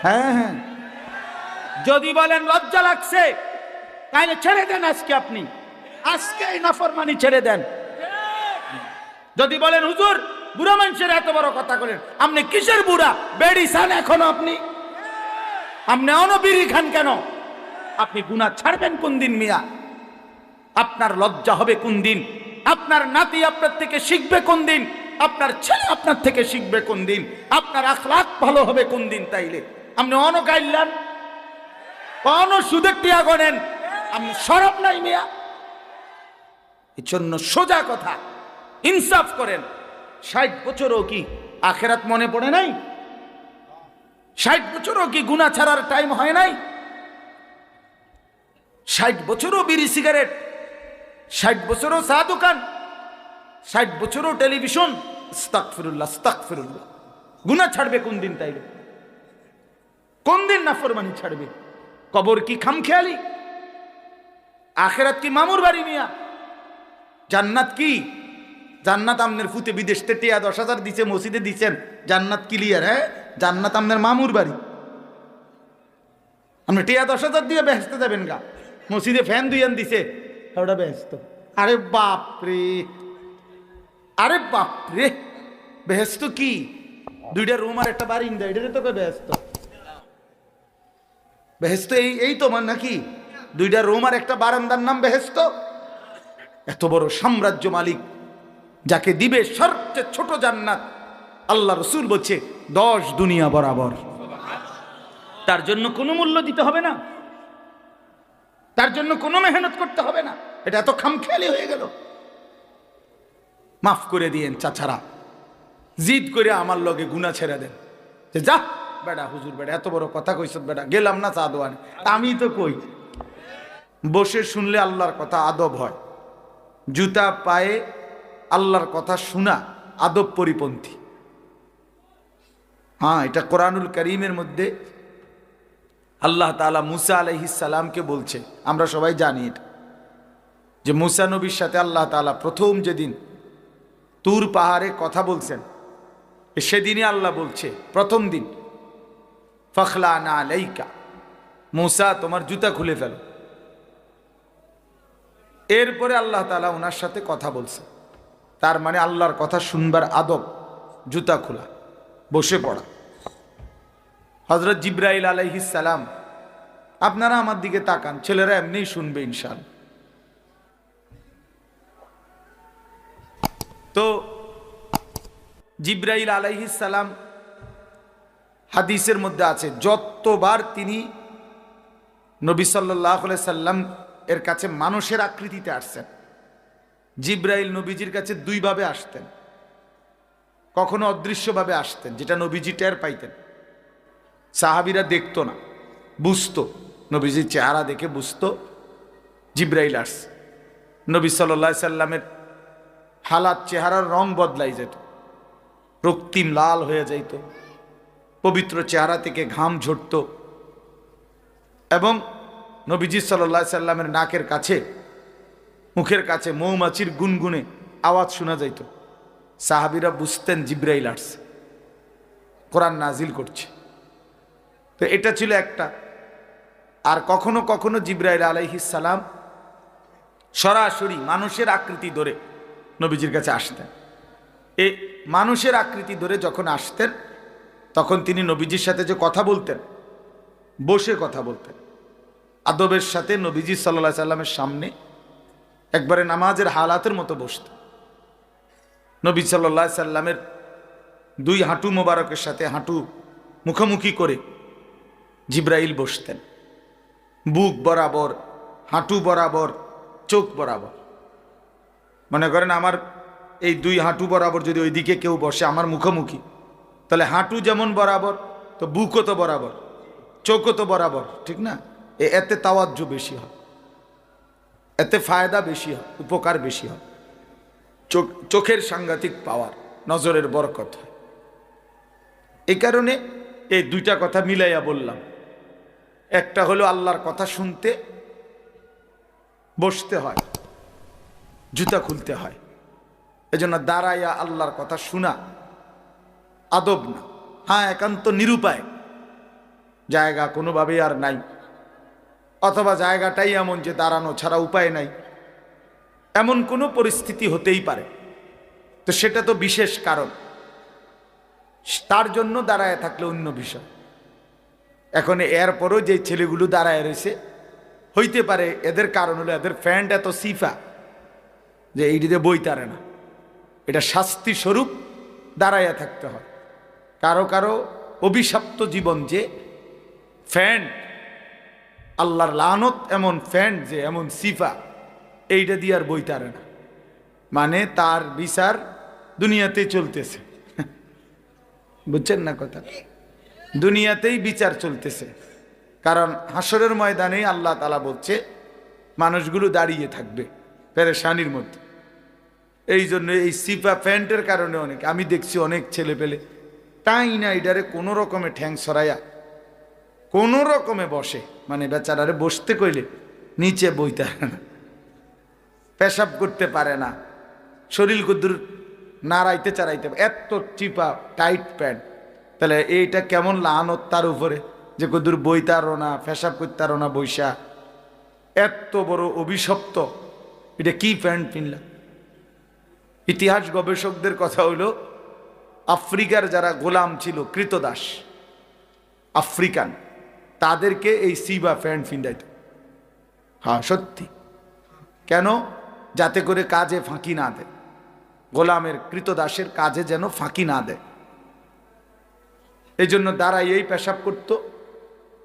হ্যাঁ হ্যাঁ, যদি বলেন লজ্জা লাগছে তাহলে ছেড়ে দেন আজকে, আপনি আজকে এই নাফরমানি ছেড়ে দেন। যদি বলেন হুজুর বুড়া মানুষের এত বড় কথা বলেন, আপনি কিসের বুড়া? বেড়ি খান এখনো আপনি অনবিড়ি খান কেন? আপনি গুনাহ ছাড়বেন কোন দিন মিয়া? আপনার লজ্জা হবে কোন দিন? আপনার নাতি আপনার থেকে শিখবে কোন দিন? আপনার ছেলে আপনার থেকে শিখবে কোন দিন? আপনার আখলাক ভালো হবে কোন দিন? তাইলে আপনি গাইলেন সুদের টিয়া গনেন, আপনি সরব নাই মিয়া। এই জন্য সোজা কথা, ইনসাফ করেন। 60 বছরও কি আখেরাত মনে পড়ে নাই? 60 বছরও কি গুনাহ ছাড়ার টাইম হয় নাই? 60 বছরও বিড়ি সিগারেট, 60 বছরও চা দোকান, 60 বছরও টেলিভিশন। আস্তাগফিরুল্লাহ আস্তাগফিরুল্লাহ। গুনাহ ছাড়বে কোন দিন? তাইলে কোন দিন নাফরমানি ছাড়বে? কবর কি খামখেয়ালি? আখেরাত কি মামুর বাড়ি মিয়া? জান্নাত কি? জান্নাত আমনের ফুতে বিদেশ থেকে 10,000 দিছে, মসজিদে দিছেন, জান্নাত ক্লিয়ার। হ্যাঁ, জান্নাত আমনের মামুর বাড়ি। আপনি 10,000 দিয়ে বেহেশতে যাবেন গা? মসজিদে ফ্যান দুইয়ান দিছে, ওটা বেহেশত। আরে বাপরে, আরে বাপরে, বেহেশত কি? 2টা রুম আর একটা বাড়ি, এটারে তো বেহেশত। বেহেশত এই তোমার নাকি? 2টা রুম আর একটা বারান্দার নাম বেহেশত? এত বড় সাম্রাজ্য মালিক, যাকে দিবে সবচেয়ে ছোট জান্নাত, আল্লাহ রসুল বলছে 10 দুনিয়া বরাবর। তার জন্য কোনো মূল্য দিতে হবে না, তার জন্য কোনো মেহনত করতে হবে না। এটা এত খামখেয়ালি হয়ে গেল। মাফ করে দিয়েন চাচারা, জিদ করে আমার লগে গুনাহ ছেড়ে দেন। যে যা বেটা, হুজুর বেটা এত বড় কথা কইছ বেটা, গেলাম না চা দোয়ানে। আমি তো কই, বসে শুনলে আল্লাহর কথা আদব হয়। জুতা পায়ে আল্লাহর কথা শোনা আদব পরিপন্থী। হ্যাঁ, এটা কোরআনুল কারীমের মধ্যে আল্লাহ তাআলা মুসা আলাইহিস সালামকে বলছে। আমরা সবাই জানি এটা, যে মুসা নবীর সাথে আল্লাহ তাআলা প্রথম যেদিন তুর পাহাড়ে কথা বলছেন, সেদিনই আল্লাহ বলছে প্রথম দিন, ফখলানা আলাইকা, মুসা তোমার জুতা খুলে ফেলো। এরপরে আল্লাহ তাআলা ওনার সাথে কথা বলছে। তার মানে আল্লাহর কথা শুনবার আদব জুতা খোলা, বসে পড়া। হযরত জিবরাইল আলাইহিস সালাম, আপনারা আমার দিকে তাকান, ছেলেরা এমনিই শুনবে ইনশাআল্লাহ। তো জিবরাইল আলাইহিস সালাম, হাদিসের মধ্যে আছে, যতবার তিনি নবী সাল্লাল্লাহু আলাইহি সাল্লাম এর কাছে মানুষের আকৃতিতে আসছেন, জিবরাইল নবীজির কাছে 2 ভাবে আসতেন। কখনো অদৃশ্যভাবে আসতেন, যেটা নবীজি টের পাইতেন। সাহাবীরা দেখতো না, বুঝতো, নবীজির চেহারা দেখে বুঝতো জিবরাইল আসছে। নবী সাল্লাল্লাহু আলাইহি সাল্লামের হালাত, চেহারার রং বদলাই যেত, রক্তিম লাল হয়ে যাইত, পবিত্র চেহারা থেকে ঘাম ঝরত, এবং নবীজি সাল্লাল্লাহু আলাইহি সাল্লামের নাকের কাছে, মুখের কাছে মৌমাছির গুনগুনে আওয়াজ শোনা যাইত। সাহাবীরা বুঝতেন জিবরাইল আসছে, কোরআন নাজিল করছে। তো এটা ছিল একটা। আর কখনো কখনো জিবরাইল আলাইহিস সালাম সরাসরি মানুষের আকৃতি ধরে নবীজির কাছে আসতেন। এই মানুষের আকৃতি ধরে যখন আসতেন, তখন তিনি নবীজির সাথে যে কথা বলতেন, বসে কথা বলতেন আদবের সাথে। নবীজি সাল্লাল্লাহু আলাইহি সাল্লামের সামনে একবারে নামাজের হালাতের মতো বসতেন। নবী সাল্লাল্লাহু আলাইহি সাল্লামের 2 হাঁটু মোবারকের সাথে হাঁটু মুখোমুখি করে জিবরাইল বসতেন, বুক বরাবর, হাঁটু বরাবর, চোখ বরাবর। মনে করেন আমার এই 2 হাঁটু বরাবর যদি ওইদিকে কেউ বসে আমার মুখোমুখি, তাহলে হাঁটু যেমন বরাবর, তো বুকও তো বরাবর, চোখও তো বরাবর, ঠিক না? এতে তাওয়াজ্জু বেশি হয়, এতে ফায়দা বেশি হয়, উপকার বেশি হয়। চোখের সাংঘাতিক পাওয়ার, নজরের বরকত হয়। এই কারণে এই 2টা কথা মিলাইয়া বললাম। একটা হলো আল্লাহর কথা শুনতে বসতে হয়, জুতা খুলতে হয়। এজন্য দাঁড়াইয়া আল্লাহর কথা শোনা আদব না। হ্যাঁ, একান্ত নিরুপায়, জায়গা কোনোভাবেই আর নাই, অথবা জায়গাটাই এমন যে দাঁড়ানো ছাড়া উপায় নাই, এমন কোনো পরিস্থিতি হতেই পারে। তো সেটা তো বিশেষ কারণ, তার জন্য দাঁড়ায় থাকলে অন্য বিষয়। এখন এরপরও যে ছেলেগুলো দাঁড়ায় রয়েছে, হইতে পারে এদের কারণ হলো এদের ফ্যান্ড এত সিফা যে এইটিতে বই তারে না, এটা শাস্তি স্বরূপ দাঁড়াইয়া থাকতে হয়। কারো কারো অভিশপ্ত জীবন যে ফ্যান্ড, আল্লাহর লানত এমন ফ্যান্ড যে এমন সিফা, এইটা দিয়ে আর বই তারে না, মানে তার বিচার দুনিয়াতেই চলতেছে। বুঝছেন না কথা? দুনিয়াতেই বিচার চলতেছে, কারণ হাসরের ময়দানেই আল্লাহ তাআলা বলছে মানুষগুলো দাঁড়িয়ে থাকবে পেরেশানির মধ্যে। এই জন্য এই সিফা প্যান্টের কারণে অনেক, আমি দেখছি অনেক ছেলে পেলে তাই না এটারে কোনো রকমে ঠ্যাং সরাইয়া কোনো রকমে বসে, মানে বেচারারে বসতে কইলে নিচে বইতে পারে না, পেশাব করতে পারে না, শরীর কুদ্দুর নাড়াইতে চারাইতে, এত চিপা টাইট প্যান্ট। তাহলে এইটা কেমন লানত তার উপরে যে কুদ্দুর বইতারও না, পেশাব করতারও না বৈশা, এত বড় অভিশপ্ত, এটা কি প্যান্ট কিনলাম? ইতিহাস গবেষকদের কথা হইল আফ্রিকার যারা গোলাম ছিল, কৃতদাস আফ্রিকান, তাদেরকে এই সিবা প্যান্ট ফিন্দাইত। হ্যাঁ সত্যি। কেন? যাতে করে কাজে ফাঁকি না দেয়, গোলামের কৃতদাসের কাজে যেন ফাঁকি না দেয়। এই জন্য দাঁড়াইয়েই পেশাব করতো,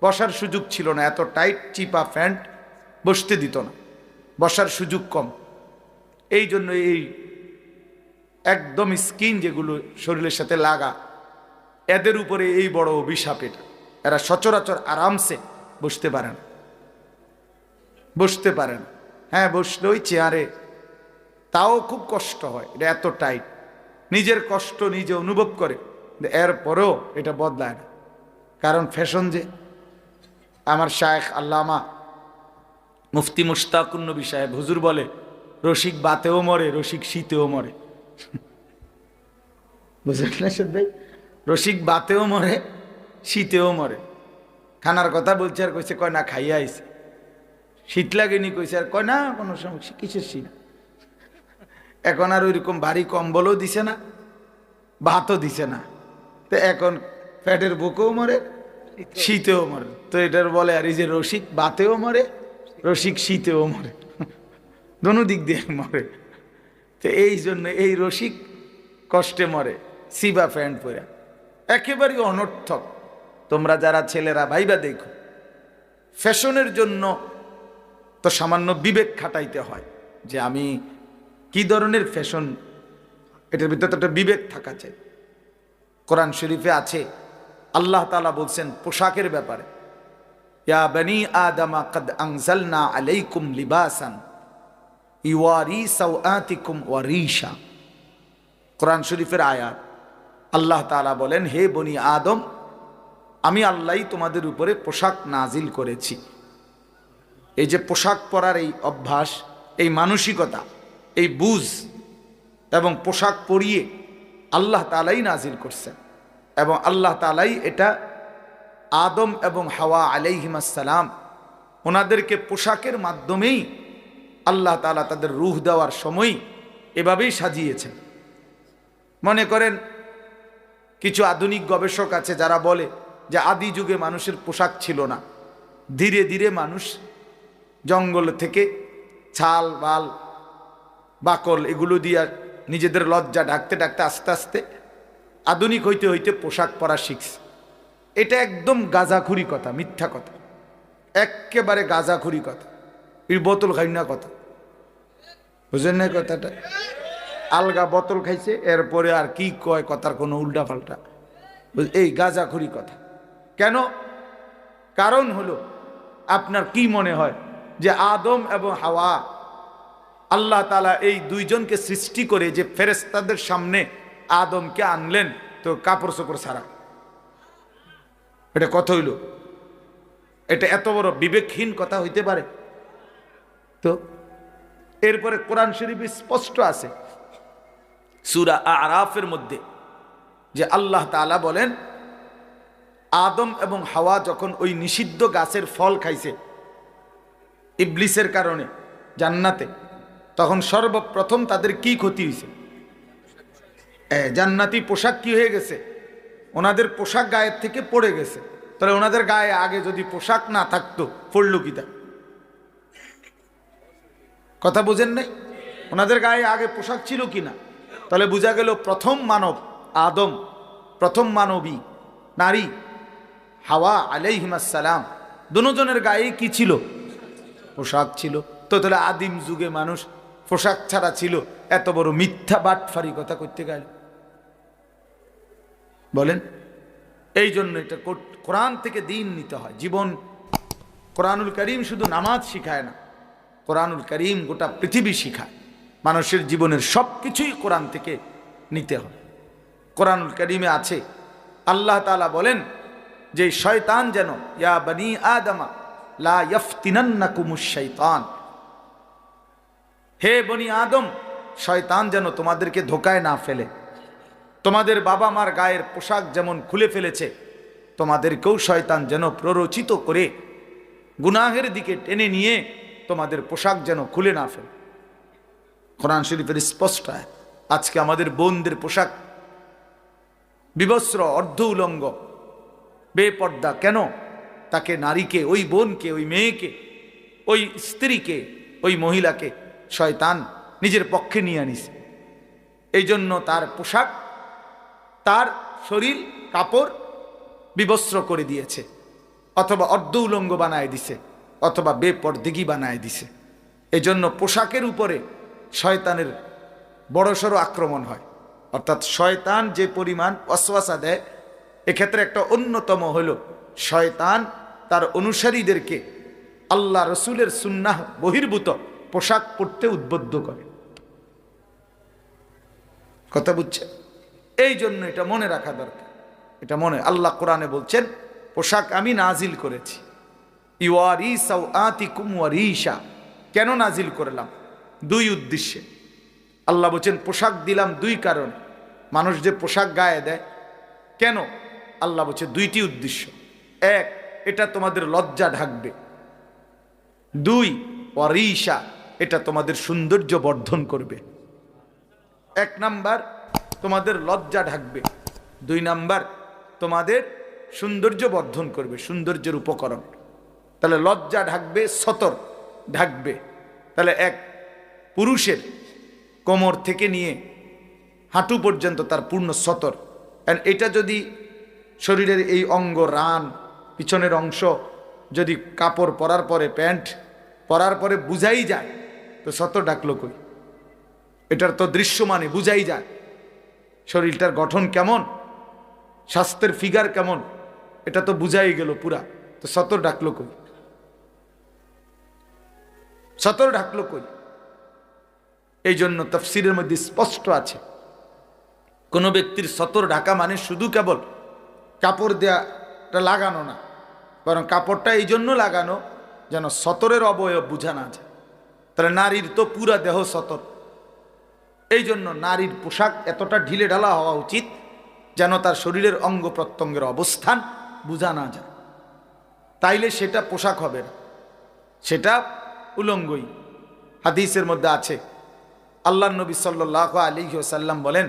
বসার সুযোগ ছিল না, এত টাইট চিপা প্যান্ট বসতে দিত না, বসার সুযোগ কম। এই জন্য এই একদম স্কিন যেগুলো শরীরের সাথে লাগা, এদের উপরে এই বড় অভিশাপ। এটা এরা সচরাচর আরামসে বসতে পারে না, বসতে পারে না। হ্যাঁ বসলে ওই চেয়ারে, তাও খুব কষ্ট হয়, এটা এত টাইট। নিজের কষ্ট নিজে অনুভব করে, এরপরেও এটা বদলায় না, কারণ ফ্যাশন যে। আমার শায়েখ আল্লামা মুফতি মুশতাকুন নবী সাহেব হুজুর বলে, রসিক বাতেও মরে, রসিক শীতেও মরে। বুঝলেন না ভাই? রসিক বাতেও মরে, শীতেও মরে। খানার কথা বলছে আর কইছে, কয় না খাইয়া আইছে। শীত লাগেনি কইছে, আর কয় না কোনো সমস্যা, কিসের শীত। এখন আর ওইরকম ভারী কম্বলও দিছে না, ভাতও দিছে না, তো এখন পেটের বুকেও মরে, শীতেও মরে। তো এটার বলে আর এই যে রসিক বাতেও মরে, রসিক শীতেও মরে, দোনো দিক দিয়ে মরে। তো এই জন্য এই রসিক কষ্টে মরে সিবা প্যান্ট পরে, একেবারেই অনর্থক। তোমরা যারা ছেলেরা ভাইবা দেখো, ফ্যাশনের জন্য তো সামান্য বিবেক খাটাইতে হয় যে আমি কি ধরনের ফ্যাশন, এটার ভিতরে তো একটা বিবেক থাকা চাই। কোরআন শরীফে আছে, আল্লাহ তাআলা বলছেন পোশাকের ব্যাপারে, ইয়া বনি আদম কদ আনজালনা আলাইকুম লিবাসান ইওয়ারি সাওআতিকুম ওয়া রিশা। কোরআন শরীফের আয়াত। আল্লাহ তাআলা বলেন, হে বনি আদম, আমি আল্লাহই তোমাদের উপরে পোশাক নাজিল করেছি। এই যে পোশাক পরার এই অভ্যাস, এই মানসিকতা, এই বুঝ এবং পোশাক পরিয়ে আল্লাহ তাআলাই নাজিল করছেন, এবং আল্লাহ তাআলাই এটা আদম এবং হাওয়া আলাইহিমাস সালাম ওনাদেরকে পোশাকের মাধ্যমেই আল্লাহ তাআলা তাদের রূহ দেওয়ার সময় এভাবেই সাজিয়েছেন। মনে করেন কিছু আধুনিক গবেষক আছে যারা বলে যে আদি যুগে মানুষের পোশাক ছিল না, ধীরে ধীরে মানুষ জঙ্গল থেকে ছাল বাল বাকল এগুলো দিয়ে নিজেদের লজ্জা ঢাকতে ঢাকতে আস্তে আস্তে আধুনিক হইতে হইতে পোশাক পরা শিখছে। এটা একদম গাঁজাখুরি কথা, মিথ্যা কথা, একেবারে গাঁজাখুরি কথা, এই বোতল খাই না কথা। বুঝেন না কথাটা? আলগা বোতল খাইছে, এরপরে আর কি কয় কথার কোনো উল্টা পাল্টা, এই গাঁজাখুরি কথা। কেন? কারণ হলো, আপনার কি মনে হয় যে আদম এবং হাওয়া আল্লাহ তাআলা এই দুইজনকে সৃষ্টি করে যে ফেরেশতাদের সামনে আদমকে আনলেন তো কাপড় চোপড় ছাড়া? এটা কথা হইল? এটা এত বড় বিবেকহীন কথা হইতে পারে? তো এরপরে কোরআন শরীফ স্পষ্ট আছে সূরা আরাফের মধ্যে যে আল্লাহ তাআলা বলেন, আদম এবং হাওয়া যখন ওই নিষিদ্ধ গাছের ফল খাইছে ইবলিসের কারণে জান্নাতে, তখন সর্বপ্রথম তাদের কি ক্ষতি হয়েছে? জান্নাতি পোশাক কি হয়ে গেছে? ওনাদের পোশাক গায়ের থেকে পড়ে গেছে। তাহলে ওনাদের গায়ে আগে যদি পোশাক না থাকতো, পড়লো কি তা? কথা বোঝেন নাই? ওনাদের গায়ে আগে পোশাক ছিল কি না? তাহলে বোঝা গেল প্রথম মানব আদম, প্রথম মানবী নারী হাওয়া আলাইহিস সালাম, দুজনের গায়ে কি ছিল? পোশাক ছিল। তো তাহলে আদিম যুগে মানুষ পোশাক ছাড়া ছিল, এত বড় মিথ্যা বাটফারি কথা করতে গেল বলেন? এই জন্য এটা কোরআন থেকে দিন নিতে হয়। জীবন, কোরআনুল করিম শুধু নামাজ শিখায় না, কোরআনুল করিম গোটা পৃথিবী শিখায়। মানুষের জীবনের সব কিছুই কোরআন থেকে নিতে হয়। কোরআনুল করিমে আছে আল্লাহ তাআলা বলেন যে শয়তান যেন, ইয়া বনি আদমা লা ইফতিনান্নাকুমুশ শাইতান, হে বনি আদম, শয়তান যেন তোমাদেরকে ধোকায় না ফেলে। তোমাদের বাবা মার গায়ের পোশাক যেমন খুলে ফেলেছে, তোমাদেরকেও শয়তান যেন প্ররোচিত করে গুনাহের দিকে টেনে নিয়ে তোমাদের পোশাক যেন খুলে না ফেলে। কোরআন শরীফের স্পষ্ট। আজকে আমাদের বোনদের পোশাক বিবস্ত্র, অর্ধ উলঙ্গ, বেপর্দা। কেন? তাকে, নারীকে, ওই বোনকে, ওই মেয়েকে, ওই স্ত্রীকে, ওই মহিলাকে শয়তান নিজের পক্ষে নিয়ে আনিছে। এই জন্য তার পোশাক, তার শরীর কাপড় বিবস্ত্র করে দিয়েছে, অথবা অর্ধ উলঙ্গ বানায় দিছে, অথবা বেপরদিগি বানায় দিছে। এই জন্য পোশাকের উপরে শয়তানের বড়সড় আক্রমণ হয়। অর্থাৎ শয়তান যে পরিমাণ ওয়াসওয়াসা দেয়, এক্ষেত্রে একটা অন্যতম হলো শয়তান তার অনুসারীদেরকে আল্লাহ রসুলের সুন্নাহ বহির্ভূত পোশাক পরতে উদ্বুদ্ধ করে। কথা বুঝছে? এই জন্য এটা মনে রাখা দরকার। এটা মনে, আল্লাহ কোরআনে বলছেন পোশাক আমি নাজিল করেছি। ইওয়ারি সাওআতিকুম ওয়ারিশা। কেন নাজিল করলাম? দুই উদ্দেশ্যে। আল্লাহ বলছেন পোশাক দিলাম দুই কারণে। মানুষ যে পোশাক গায়ে দেয় কেন? আল্লাহ বলছে দুইটি উদ্দেশ্য। এক, এটা তোমাদের লজ্জা ঢাকবে। দুই, ওয়ারিশা, এটা তোমাদের সৌন্দর্য বর্ধন করবে। এক নাম্বার, তোমাদের লজ্জা ঢাকবে। দুই নাম্বার, তোমাদের সৌন্দর্য বর্ধন করবে, সৌন্দর্যের উপকরণ। তাহলে লজ্জা ঢাকবে, সতর ঢাকবে। তাহলে এক পুরুষের কোমর থেকে নিয়ে হাঁটু পর্যন্ত তার পূর্ণ সতর। এটা যদি শরীরের এই অঙ্গ, রান, পিছনের অংশ যদি কাপড় পরার পরে, প্যান্ট পরার পরে বুঝাই যায়, তো সতর ঢাকলো কই? এটার তো দৃশ্যমানে বুঝাই যায় শরীরটার গঠন কেমন, স্বাস্থ্যের ফিগার কেমন, এটা তো বুঝাই গেল পুরা। তো সতর ঢাকলো কই? সতর ঢাকলো কই? এই জন্য তাফসীরের মধ্যে স্পষ্ট আছে, কোনো ব্যক্তির সতর ঢাকা মানে শুধু কেবল কাপড় দেওয়াটা লাগানো না, বরং কাপড়টা এই জন্য লাগানো যেন সতরের অবয়ব বোঝা না যায়। তাহলে নারীর তো পুরা দেহ সতর। এই জন্য নারীর পোশাক এতটা ঢিলে ঢালা হওয়া উচিত যেন তার শরীরের অঙ্গ প্রত্যঙ্গের অবস্থান বোঝা না যায়। তাইলে সেটা পোশাক হবে না, সেটা উলঙ্গই। হাদিসের মধ্যে আছে, আল্লাহ নবী সাল্লাল্লাহু আলাইহি ওয়াসাল্লাম বলেন,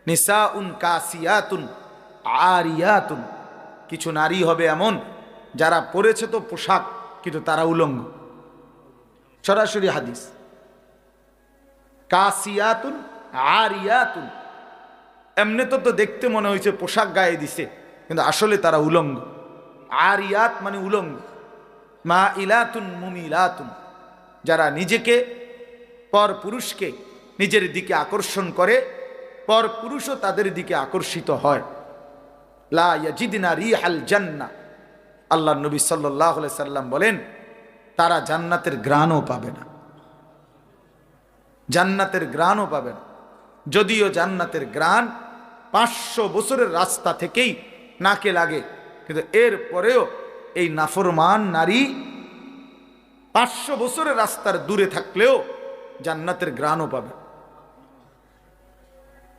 নিসাউন কাসিয়াতুন আরিয়াতুন, কিছু নারী হবে এমন যারা পরেছে তো পোশাক কিন্তু তারা উলঙ্গ। সরাসরি হাদিস। কাসিয়াতুন আরিয়াতুন, এমনি তো দেখতে মনে হয়েছে পোশাক গায়ে দিছে, কিন্তু আসলে তারা উলঙ্গ। আরিয়াত মানে উলঙ্গ। মা ইলাতুন মুমিলাতুন, যারা নিজেকে, পর পুরুষকে নিজের দিকে আকর্ষণ করে, পর পুরুষও তাদের দিকে আকর্ষিত হয়। লা ইয়াজিদনা রিহাল জান্নাহ, আল্লাহ নবী সাল্লাল্লাহু আলাইহি সাল্লাম বলেন তারা জান্নাতের ঘ্রাণও পাবে না, জান্নাতের ঘ্রাণও পাবে না। যদিও জান্নাতের ঘ্রাণ 500 বছরের রাস্তা থেকেই নাকে লাগে, কিন্তু এর পরেও এই নাফরমান নারী 500 বছরের রাস্তার দূরে থাকলেও জান্নাতের ঘ্রাণও পাবে।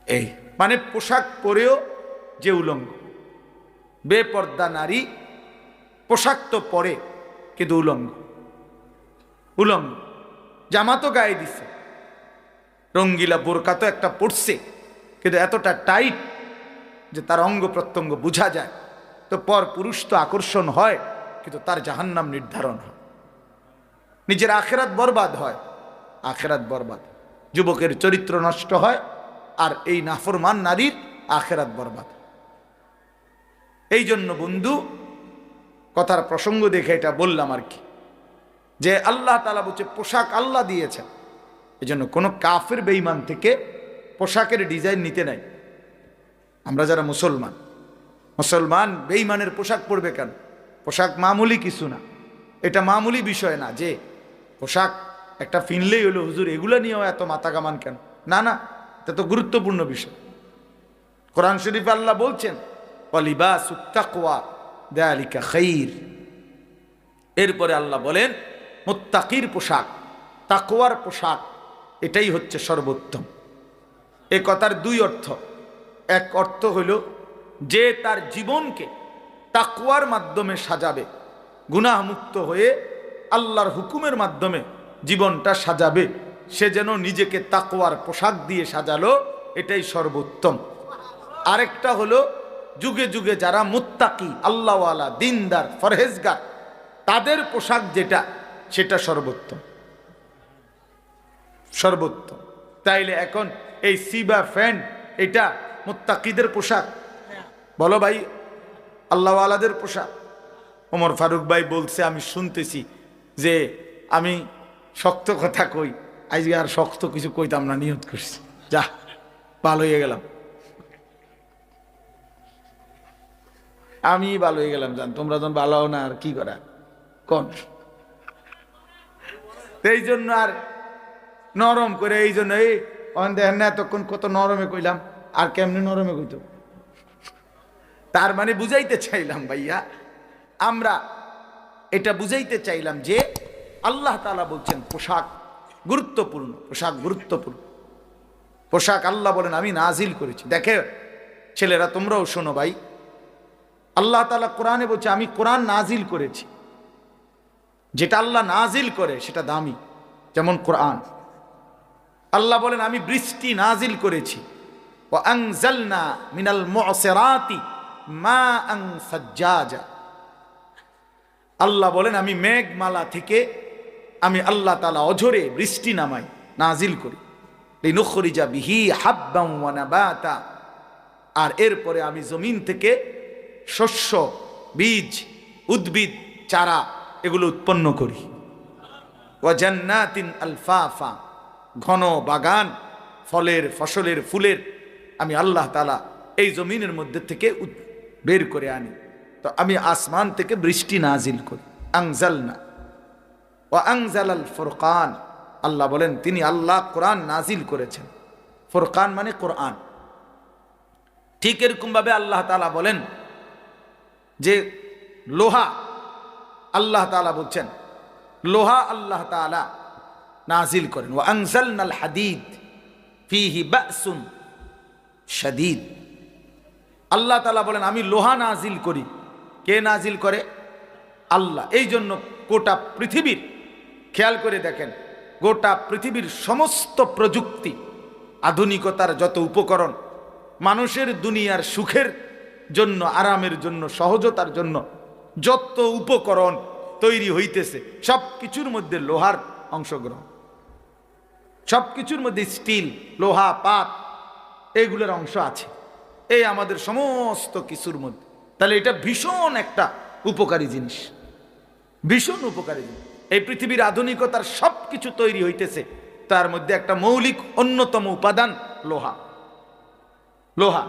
এই মানে পোশাক পরেও যে উলঙ্গ। বেপর্দা নারী পোশাক তো পরে কিন্তু উলঙ্গ, উলঙ্গ, জামা তো গায়ে দিছে, রঙ্গিলা বোরকা তো একটা পড়ছে, কিন্তু এতটা টাইট যে তার অঙ্গ প্রত্যঙ্গ বোঝা যায়। তো পর পুরুষ তো আকর্ষণ হয়, কিন্তু তার জাহান্নাম নির্ধারণ হয়, নিজের আখেরাত বরবাদ হয়, আখেরাত বরবাদ, যুবকের চরিত্র নষ্ট হয়, আর এই নাফরমান নারীর আখেরাত বরবাদ। এই জন্য বন্ধু, কথার প্রসঙ্গ দেখে এটা বললাম আর কি, যে আল্লাহ তাআলা বলছে পোশাক আল্লাহ দিয়েছেন, এই জন্য কোনো কাফের বেঈমান থেকে পোশাকের ডিজাইন নিতে নাই। আমরা যারা মুসলমান, মুসলমান বেঈমানের পোশাক পরবে কেন? পোশাক মামুলি কিছু না, এটা মামুলি বিষয় না যে পোশাক একটা ফিনলেই হলো হুজুর এগুলো নিয়েও এত মাথা কামান কেন? না না, এটা তো গুরুত্বপূর্ণ বিষয়। কোরআন শরীফ আল্লাহ বলছেন ওয়ালিবাসুত তাকওয়া যালিকা খাইর। এরপরে আল্লাহ বলেন মুত্তাকির পোশাক, তাকওয়ার পোশাক, এটাই হচ্ছে সর্বোত্তম। এ কথার দুই অর্থ। এক অর্থ হইল যে তার জীবনকে তাকওয়ার মাধ্যমে সাজাবে, গুনাহ মুক্ত হয়ে আল্লাহর হুকুমের মাধ্যমে জীবনটা সাজাবে, সে যেন নিজেকে তাকওয়ার পোশাক দিয়ে সাজালো, এটাই সর্বোত্তম। আরেকটা হলো যুগে যুগে যারা মুত্তাকি, আল্লাহওয়ালা, দিনদার, ফরহেজগার, তাদের পোশাক যেটা, সেটা সর্বোত্তম, সর্বোত্তম। তাইলে এখন এই সিবা ফ্যান্ট এটা মুত্তাকিদের পোশাক? বলো ভাই, আল্লাহওয়ালাদের পোশাক? ওমর ফারুক ভাই বলছে, আমি শুনতেছি যে আমি শক্ত কথা কই, আজকে আর শক্ত কিছু কইতাম না, নিয়ত করছি, যা ভালো হয়ে গেলাম, আমি ভালো হয়ে গেলাম, জান তোমরা যখন ভালো হও না আর কি করা কোন। এই জন্য আর নরম করে, এই জন্য এই দেখেন না এতক্ষণ কত নরমে কইলাম, আর কেমনি নরমে কইতো। তার মানে বুঝাইতে চাইলাম ভাইয়া, আমরা এটা বুঝাইতে চাইলাম যে আল্লাহ তাআলা বলছেন পোশাক গুরুত্বপূর্ণ, পোশাক গুরুত্বপূর্ণ। পোশাক আল্লাহ বলেন আমি নাজিল করেছি। দেখে ছেলেরা তোমরাও শোনো ভাই, আল্লাহ তাআলা কোরআনে বলছে আমি কোরআন নাজিল করেছি। যেটা আল্লাহ নাজিল করে সেটা দামি, যেমন কোরআন। আল্লাহ বলেন আমি বৃষ্টি নাজিল করেছি, ওয়া আনজালনা মিনাল মুসিরাতি মাআন সাজ্জাজা। আল্লাহ বলেন আমি মেঘমালা থেকে আমি আল্লাহ তাআলা অঝরে বৃষ্টি নামাই, নাজিল করি, লিনুখরিজা বিহি হাব্বান ওয়া নাবাতা। আর এরপরে আমি জমিন থেকে শস্য, বীজ, উদ্ভিদ, চারা এগুলো উৎপন্ন করি। ওয়া জান্নাতিন আলফাফা, ঘন বাগান, ফলের, ফসলের, ফুলের আমি আল্লাহ তাআলা এই জমিনের মধ্যে থেকে বের করে আনি। তো আমি আসমান থেকে বৃষ্টি নাজিল করি। আনজালনা ওয়া আনজালাল ফুরকান, আল্লাহ বলেন তিনি আল্লাহ কোরআন নাজিল করেছেন। ফুরকান মানে কোরআন। ঠিক এরকম ভাবে আল্লাহ তাআলা বলেন যে লোহা, আল্লাহ তাআলা বলছেন লোহা আল্লাহ তাআলা নাজিল করেন। ওয়া আনজালনাল হাদিদ ফীহি বাসুন শাদীদ। আল্লাহ তাআলা বলেন আমি লোহা নাজিল করি। কে নাজিল করে? আল্লাহ। এই জন্য গোটা পৃথিবীর, খেয়াল করে দেখেন, গোটা পৃথিবীর সমস্ত প্রযুক্তি, আধুনিকতার যত উপকরণ, মানুষের দুনিয়ার সুখের জন্য, আরামের জন্য, সহজতার জন্য যত উপকরণ তৈরি হইতেছে, সব কিছুর মধ্যে লোহার অংশগ্রহণ, সব কিছুর মধ্যে স্টিল, লোহা, পাত এইগুলোর অংশ আছে এই আমাদের সমস্ত কিছুর মধ্যে। তাহলে এটা ভীষণ একটা উপকারী জিনিস, ভীষণ উপকারী জিনিস। এই পৃথিবীর আধুনিকতার সব কিছু তৈরি হইতেছে, তার মধ্যে একটা মৌলিক অন্যতম উপাদান লোহা। লোহা,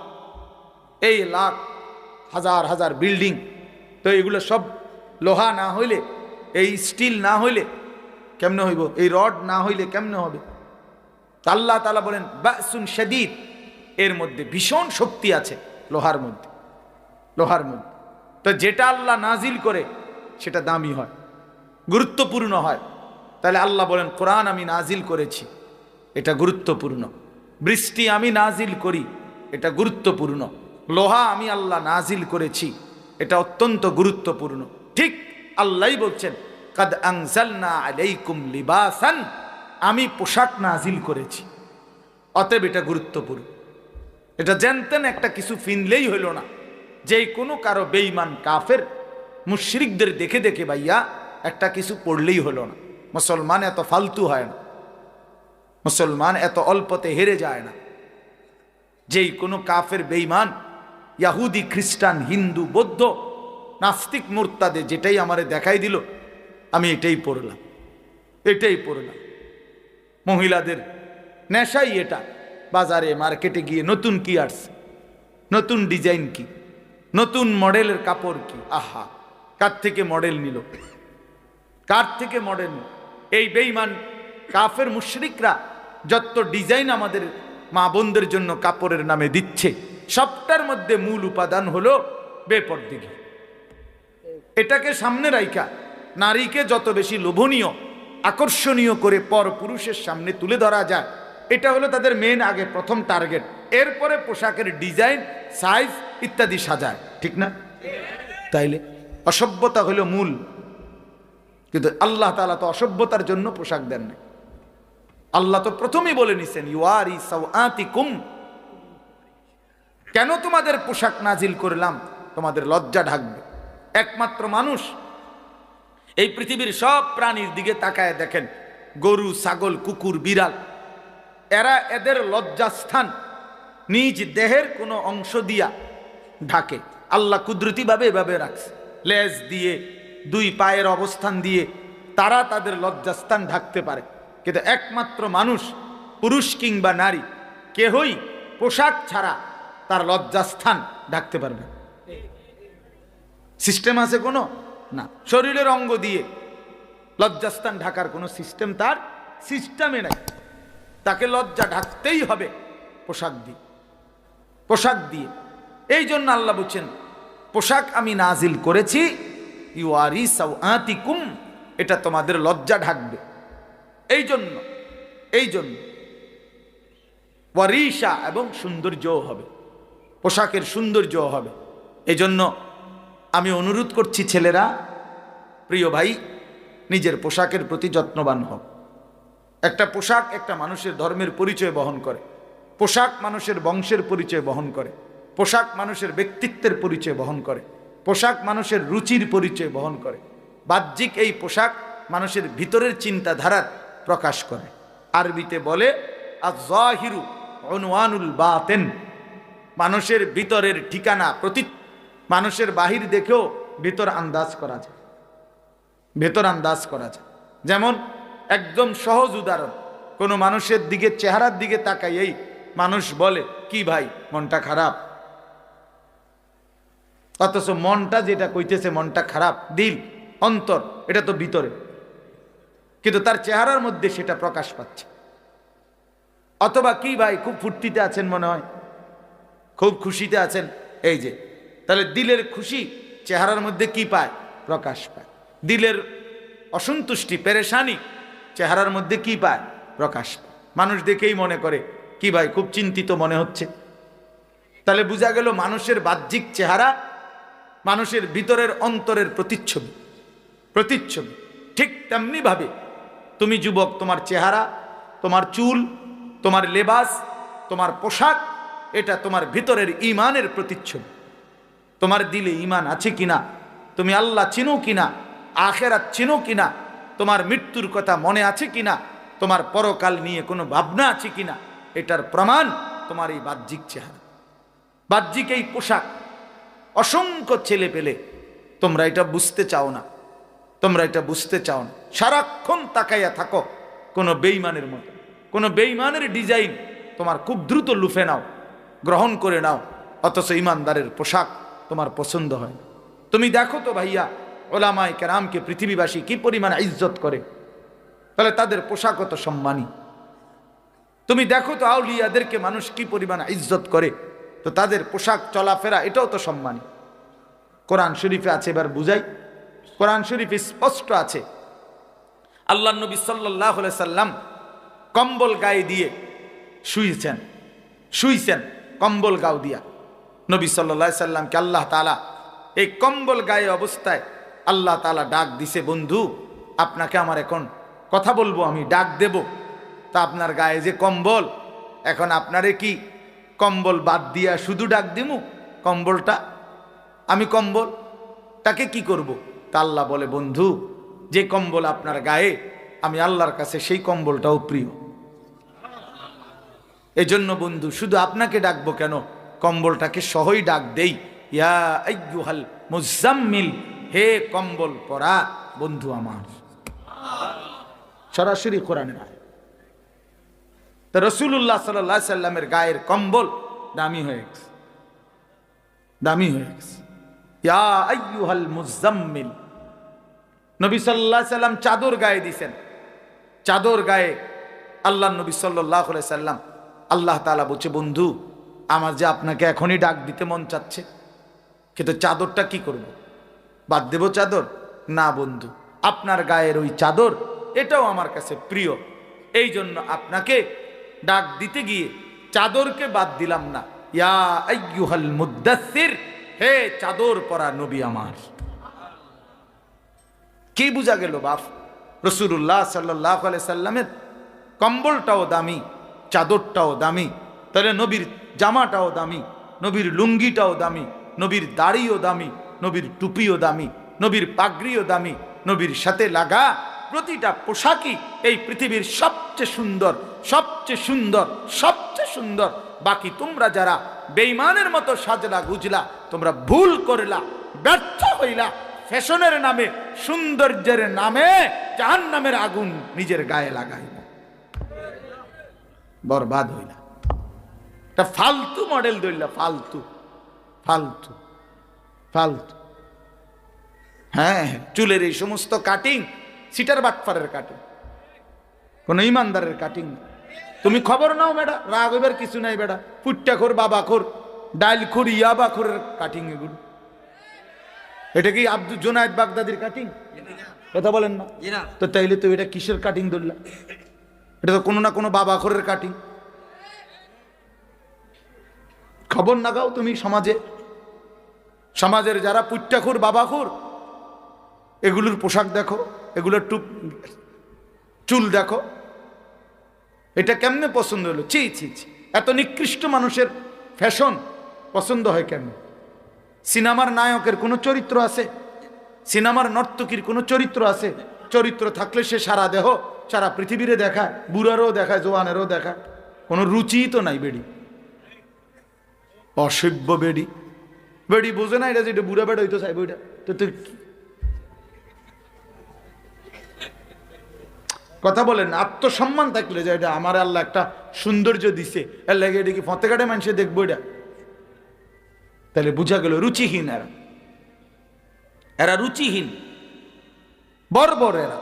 এই লাখ হাজার হাজার বিল্ডিং, তো এগুলো সব লোহা না হইলে, এই স্টিল না হইলে কেমনে হইব? এই রড না হইলে কেমনে হবে? আল্লাহ তাআলা বলেন বাসুন শাদীদ, এর মধ্যে ভীষণ শক্তি আছে লোহার মধ্যে, লোহার মধ্যে। তো যেটা আল্লাহ নাজিল করে সেটা দামি হয়, গুরুত্বপূর্ণ হয়। তাহলে আল্লাহ বলেন কোরআন আমি নাজিল করেছি, এটা গুরুত্বপূর্ণ। বৃষ্টি আমি নাজিল করি, এটা গুরুত্বপূর্ণ। লোহা আমি আল্লাহ নাজিল করেছি, এটা অত্যন্ত গুরুত্বপূর্ণ। ঠিক আল্লাহই বলছেন, কাদ আনজালনা আলাইকুম লিবাসান, আমি পোশাক নাজিল করেছি। অতএব এটা গুরুত্বপূর্ণ। এটা জানতেন একটা কিছু ফিনলেই হইল না, যে কোনো কারো বেঈমান কাফের মুশরিকদের দেখে দেখে ভাইয়া একটা কিছু পড়লেই হলো না। মুসলমান এত ফালতু হয় না, মুসলমান এত অল্পতে হেরে যায় না। যেই কোনো কাফের বেঈমান ইয়াহুদি, খ্রিস্টান, হিন্দু, বৌদ্ধ, নাস্তিক, মুরতাদে যেটাই আমারে দেখাই দিল, আমি এটাই পড়লাম, এটাই পড়লাম। মহিলাদের নেশাই এটা। বাজারে মার্কেটে গিয়ে নতুন কি আসছে, নতুন ডিজাইন কি, নতুন মডেলের কাপড় কি, আহা কার থেকে মডেল নিল, কার থেকে মডেল নিল। এই বেঈমান কাফের মুশরিকরা যত ডিজাইন আমাদের মা বোনদের জন্য কাপড়ের নামে দিচ্ছে, সবটার মধ্যে মূল উপাদান হলো বেপরদিগি। এটাকে সামনে রাইখা নারীকে যত বেশি লোভনীয়, আকর্ষণীয় করে পর পুরুষের সামনে তুলে ধরা যায়, এটা হলো তাদের মেন আগে প্রথম টার্গেট। এরপরে পোশাকের ডিজাইন, সাইজ ইত্যাদি সাজায়, ঠিক না? তাইলে অসভ্যতা হলো মূল। কিন্তু আল্লাহ তাআলা তো অসভ্যতার জন্য পোশাক দেন না। আল্লাহ তো প্রথমেই বলে নিছেন, ইউয়ারি সাওআতিকুম, কেন তোমাদের পোশাক নাজিল করলাম? তোমাদের লজ্জা ঢাকবে। একমাত্র মানুষ, এই পৃথিবীর সব প্রাণীর দিকে তাকায় দেখেন, গরু, ছাগল, কুকুর, বিড়াল, এরা এদের লজ্জাস্থান নিজ দেহের কোনো অংশ দিয়া ঢাকে। আল্লাহ কুদরতিভাবে এভাবে রাখছে, লেজ দিয়ে, দুই পায়ের অবস্থান দিয়ে তারা তাদের লজ্জাস্থান ঢাকতে পারে। কিন্তু একমাত্র মানুষ, পুরুষ কিংবা নারী, কেহই পোশাক ছাড়া তার লজ্জাস্থান ঢাকতে পারবে। সিস্টেম আছে কোনো? না। শরীরের অঙ্গ দিয়ে লজ্জাস্থান ঢাকার কোনো সিস্টেম তার সিস্টেমে নাই। তাকে লজ্জা ঢাকতেই হবে পোশাক দিয়ে, পোশাক দিয়ে। এই জন্য আল্লাহ বলছেন, পোশাক আমি নাজিল করেছি, ইউয়ারি সাওআতিকুম, এটা তোমাদের লজ্জা ঢাকবে। এই জন্য ওয়ারিশা, এবং সৌন্দর্যও হবে, পোশাকের সৌন্দর্য হবে। এই জন্য আমি অনুরোধ করছি ছেলেরা, প্রিয় ভাই, নিজের পোশাকের প্রতি যত্নবান হোক। একটা পোশাক একটা মানুষের ধর্মের পরিচয় বহন করে, পোশাক মানুষের বংশের পরিচয় বহন করে, পোশাক মানুষের ব্যক্তিত্বের পরিচয় বহন করে, পোশাক মানুষের রুচির পরিচয় বহন করে। বাহ্যিক এই পোশাক মানুষের ভিতরের চিন্তাধারার প্রকাশ করে। আরবিতে বলে আয-যাহিরু উনওয়ানুল বাতিন, মানুষের ভিতরের ঠিকানা, মানুষের বাহির দেখেও ভিতর আন্দাজ করা যায়, ভেতর আন্দাজ করা যায়। যেমন একদম সহজ উদাহরণ, কোনো মানুষের দিকে, চেহারার দিকে তাকাইয়েই মানুষ বলে, কি ভাই মনটা খারাপ, অথচ মনটা যেটা কইতেছে মনটা খারাপ, দিল, অন্তর, এটা তো ভিতরে, কিন্তু তার চেহারার মধ্যে সেটা প্রকাশ পাচ্ছে। অথবা কি ভাই খুব ফুর্তিতে আছেন মনে হয়, খুব খুশিতে আছেন, এই যে, তাহলে দিলের খুশি চেহারার মধ্যে কি পায়? প্রকাশ পায়। দিলের অসন্তুষ্টি, পেরেশানি চেহারার মধ্যে কি পায়? প্রকাশ পায়। মানুষ দেখেই মনে করে, কি ভাই খুব চিন্তিত মনে হচ্ছে। তাহলে বোঝা গেল মানুষের বাহ্যিক চেহারা মানুষের ভিতরের অন্তরের প্রতিচ্ছবি। ঠিক তেমনি ভাবে তুমি যুবক, তোমার চেহারা, তোমার চুল, তোমার লেবাস, তোমার পোশাক, এটা তোমার ভিতরের ঈমানের প্রতিচ্ছবি। তোমার দিলে ঈমান আছে কিনা, তুমি আল্লাহ চিনো কিনা, আখিরাত চিনো কিনা, তোমার মৃত্যুর কথা মনে আছে কিনা, তোমার পরকাল নিয়ে কোনো ভাবনা আছে কিনা, এটার প্রমাণ তোমার এই বাহ্যিক চেহারা, বাহ্যিক এই পোশাক। অসংখ্য ছেলে পেলে তোমরা এটা বুঝতে চাও না, তোমরা এটা বুঝতে চাও না, সারাক্ষণ তাকাইয়া থাকো কোনো বেঈমানের মতো। কোনো বেঈমানের ডিজাইন তোমার খুব দ্রুত লুফে নাও, গ্রহণ করে নাও, অথচ ইমানদারের পোশাক তোমার পছন্দ হয়। তুমি দেখো তো ভাইয়া, ওলামায়ে কেরামকে পৃথিবীবাসী কি পরিমাণ ইজ্জত করে, তাহলে তাদের পোশাক কত সম্মানী। তুমি দেখো তো আউলিয়াদেরকে মানুষ কি পরিমাণ ইজ্জত করে, তো তাদের পোশাক চলাফেরা এটাও তো সম্মানী। কোরআন শরীফে আছে, এবার বুঝাই। কোরআন শরীফে স্পষ্ট আছে, আল্লাহ নবী সাল্লাল্লাহু আলাইহি সাল্লাম কম্বল গায়ে দিয়ে শুইছেন কম্বল গাও দিয়া। নবী সাল্লাল্লাহু আলাইহি সাল্লামকে আল্লাহ তাআলা এই কম্বল গায়ে অবস্থায় আল্লাহ তাআলা ডাক দিছে, বন্ধু আপনাকে আমার এখন কথা বলবো, আমি ডাক দেব। তা আপনার গায়ে যে কম্বল, এখন আপনারে কি কম্বল বাদ দিয়া শুধু ডাক দিমু? কম্বলটা আমি কম্বলটাকে কি করব? তা আল্লাহ বলে, বন্ধু যে কম্বল আপনার গায়ে, আমি আল্লাহর কাছে সেই কম্বলটাও প্রিয়। এজন্য বন্ধু শুধু আপনাকে ডাকবো কেন, কম্বলটাকে সহই ডাক দেই, ইয়া আইয়ুহাল মুজাম্মিল, হে কম্বল পরা বন্ধু আমার। সরাসরি কোরআনের আয়াত। তো রাসূলুল্লাহ সাল্লাল্লাহু আলাইহি সাল্লামের গায়ের কম্বল দামি হয়ে গেছে, দামি হয়ে গেছে। ইয়া আইয়ুহাল মুজাম্মিল, নবী সাল্লাল্লাহু আলাইহি সাল্লাম চাদর গায়ে দিয়েছেন, চাদর গায়ে আল্লাহ নবী সাল্লাল্লাহু আলাইহি সাল্লাম, আল্লাহ তাআলা বলছে, বন্ধু আমার যে আপনাকে এখনই ডাক দিতে মন চাচ্ছে, কিন্তু চাদরটা কি করব? বাদ দেব চাদর? না বন্ধু, আপনার গায়ের ওই চাদর এটাও আমার কাছে প্রিয়, এই জন্য আপনাকে ডাক দিতে গিয়ে চাদরকে বাদ দিলাম না। ইয়া আইয়ুহাল মুদ্দাসসির, হে চাদর পরা নবী আমার। কি বুঝা গেল বাপ? রাসূলুল্লাহ সাল্লাল্লাহু আলাইহি সাল্লামের কম্বলটাও দামি, চাদরটাও দামি, তাহলে নবীর জামাটাও দামি, নবীর লুঙ্গিটাও দামি, নবীর দাড়িও দামি, নবীর টুপিও দামি, নবীর পাগড়িও দামি, নবীর সাথে লাগা প্রতিটা পোশাকই এই পৃথিবীর সবচেয়ে সুন্দর, সবচেয়ে সুন্দর, সবচেয়ে সুন্দর। বাকি তোমরা যারা বেঈমানের মতো সাজলা গুজলা, তোমরা ভুল করলা, ব্যর্থ হইলা, ফ্যাশনের নামে, সৌন্দর্যের নামে জাহান্নামের আগুন নিজের গায়ে লাগাইলা, বরবাদ হইলা। এটা ফালতু মডেল ধরলা, ফালতু ফালতু ফালতু। হ্যাঁ, চুলের এই সমস্ত কাটিং সিটার বাটফারের কাটিং, কোন ইমানদারের কাটিং। তুমি খবর নাও বেটা, রাগ হইবার কিছু নাই বেটা, পুট্টা খোর, বাবা খোর, ডাইল খোর, ইয়াবা খোরের কাটিং এগুলো। এটা কি আব্দুল জোনায়েদ বাগদাদির কাটিং? কথা বলেন না তো, তাইলে তো এটা কিসের কাটিং ধরলা? এটা তো কোনো না কোনো বাবা খোরের কাটিং। খবর না গাও তুমি সমাজে, সমাজের যারা পুট্টাখোর, বাবাখোর, এগুলোর পোশাক দেখো, এগুলোর চুল দেখো, এটা কেমনে পছন্দ হলো? ছি ছি ছি, এত নিকৃষ্ট মানুষের ফ্যাশন পছন্দ হয় কেন? সিনেমার নায়কের কোনো চরিত্র আছে? সিনেমার নর্তকীর কোনো চরিত্র আছে? চরিত্র থাকলে সে সারা দেহ, সারা পৃথিবীরে দেখায়, বুড়ারও দেখায়, জোয়ানেরও দেখায়। কোনো রুচিই তো নাই বেডি, অসভ্য বেডি। বেডি বোঝে না এটা, যেটা বুড়া বেড়া হইতো চাইবো এটা তো। তুই কথা বলেন, আত্মসম্মান থাকলে যে এটা আমার আল্লাহ একটা সৌন্দর্য দিছে, এর লাগে এটা কি ফতে কাটে মানুষে দেখবো এটা? তাহলে বুঝা গেল রুচিহীন এরা, এরা রুচিহীন, বর্বর এরা।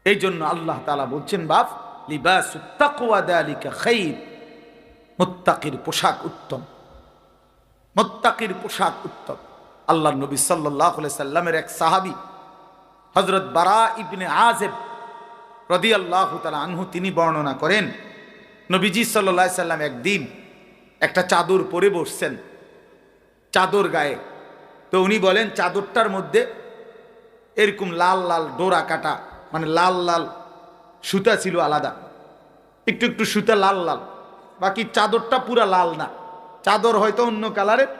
এই জন্য আল্লাহ তাআলা বলছেন, বাপ লিবাসুত তাকওয়া যালিকা খায়র, মুত্তাকির পোশাক উত্তম, মুত্তাকির পোশাক উত্তম। আল্লাহর নবী সাল্লাল্লাহু আলাইহি সাল্লামের এক সাহাবী হযরত বারা ইবনে আযিব রাদিয়াল্লাহু তাআলা আনহু, তিনি বর্ণনা করেন, নবীজি সাল্লাল্লাহু আলাইহি সাল্লাম একদিন একটা চাদর পরে বসছেন, চাদর গায়ে। তো উনি বলেন চাদরটার মধ্যে এরকম লাল লাল ডোরা কাটা, মানে লাল লাল সুতা ছিল আলাদা, একটু একটু সুতা লাল লাল, বাকি চাদরটা পুরা লাল না। চাদর হয়তো অন্য কালারের,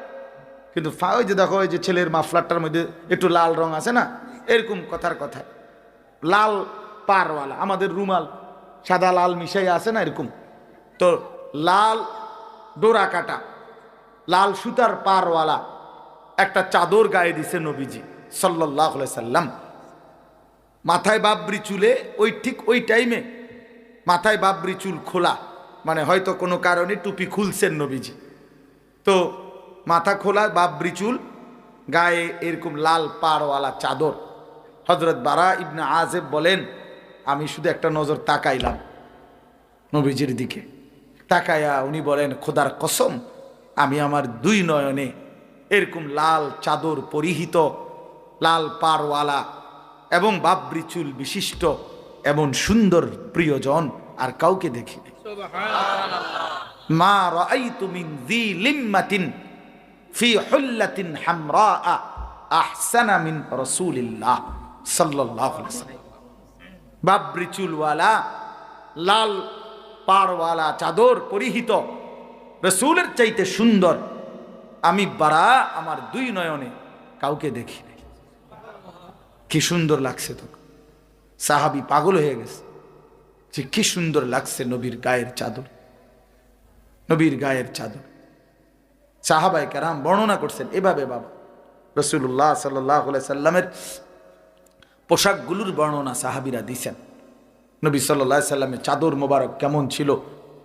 কিন্তু ওই যে দেখো, ওই যে ছেলের মাফলারটার মধ্যে একটু লাল রং আছে না, এরকম কথার কথা, লাল পারওয়ালা, আমাদের রুমাল সাদা লাল মিশাই আছে না, এরকম। তো লাল ডোরা কাটা, লাল সুতার পারওয়ালা একটা চাদর গায়ে দিছে নবীজি সাল্লাল্লাহু আলাইহি সাল্লাম। মাথায় বাবরি চুলে, ওই ঠিক ওই টাইমে মাথায় বাবরি চুল খোলা, মানে হয়তো কোনো কারণে টুপি খুলছেন নবীজি, তো মাথা খোলা, বাবরি চুল, গায়ে এরকম লাল পাড়ওয়ালা চাদর। হযরত বারা ইবনে আযিব বলেন, আমি শুধু একটা নজর তাকাইলাম নবীজির দিকে, তাকায়া উনি বলেন, খোদার কসম, আমি আমার দুই নয়নে এরকম লাল চাদর পরিহিত, লাল পাড়ওয়ালা এবং বাবরি চুল বিশিষ্ট এমন সুন্দর প্রিয়জন আর কাউকে দেখিনি। মা রাআইতু মিন যী লিম্মাতিন ফি হুল্লাতিন হামরা আহসানা মিন রাসূলিল্লাহ সাল্লাল্লাহু আলাইহি ওয়াসাল্লাম। বাবরি চুলওয়ালা, লাল পাড়ওয়ালা চাদর পরিহিত রাসূলের চাইতে সুন্দর আমি বারা আমার দুই নয়নে কাউকে দেখি নাই। কি সুন্দর লাগছে! তখন সাহাবী পাগল হয়ে গেছে যে কি সুন্দর লাগছে নবীর গায়ের চাদর, নবীর গায়ের চাদর। সাহাবায়ে কেরাম বর্ণনা করছেন এভাবে, বাবা রাসূলুল্লাহ সাল্লাল্লাহু আলাইহি সাল্লামের পোশাকগুলোর বর্ণনা সাহাবীরা দিয়েছেন। নবী সাল্লাল্লাহু আলাইহি সাল্লামের চাদর মোবারক কেমন ছিল,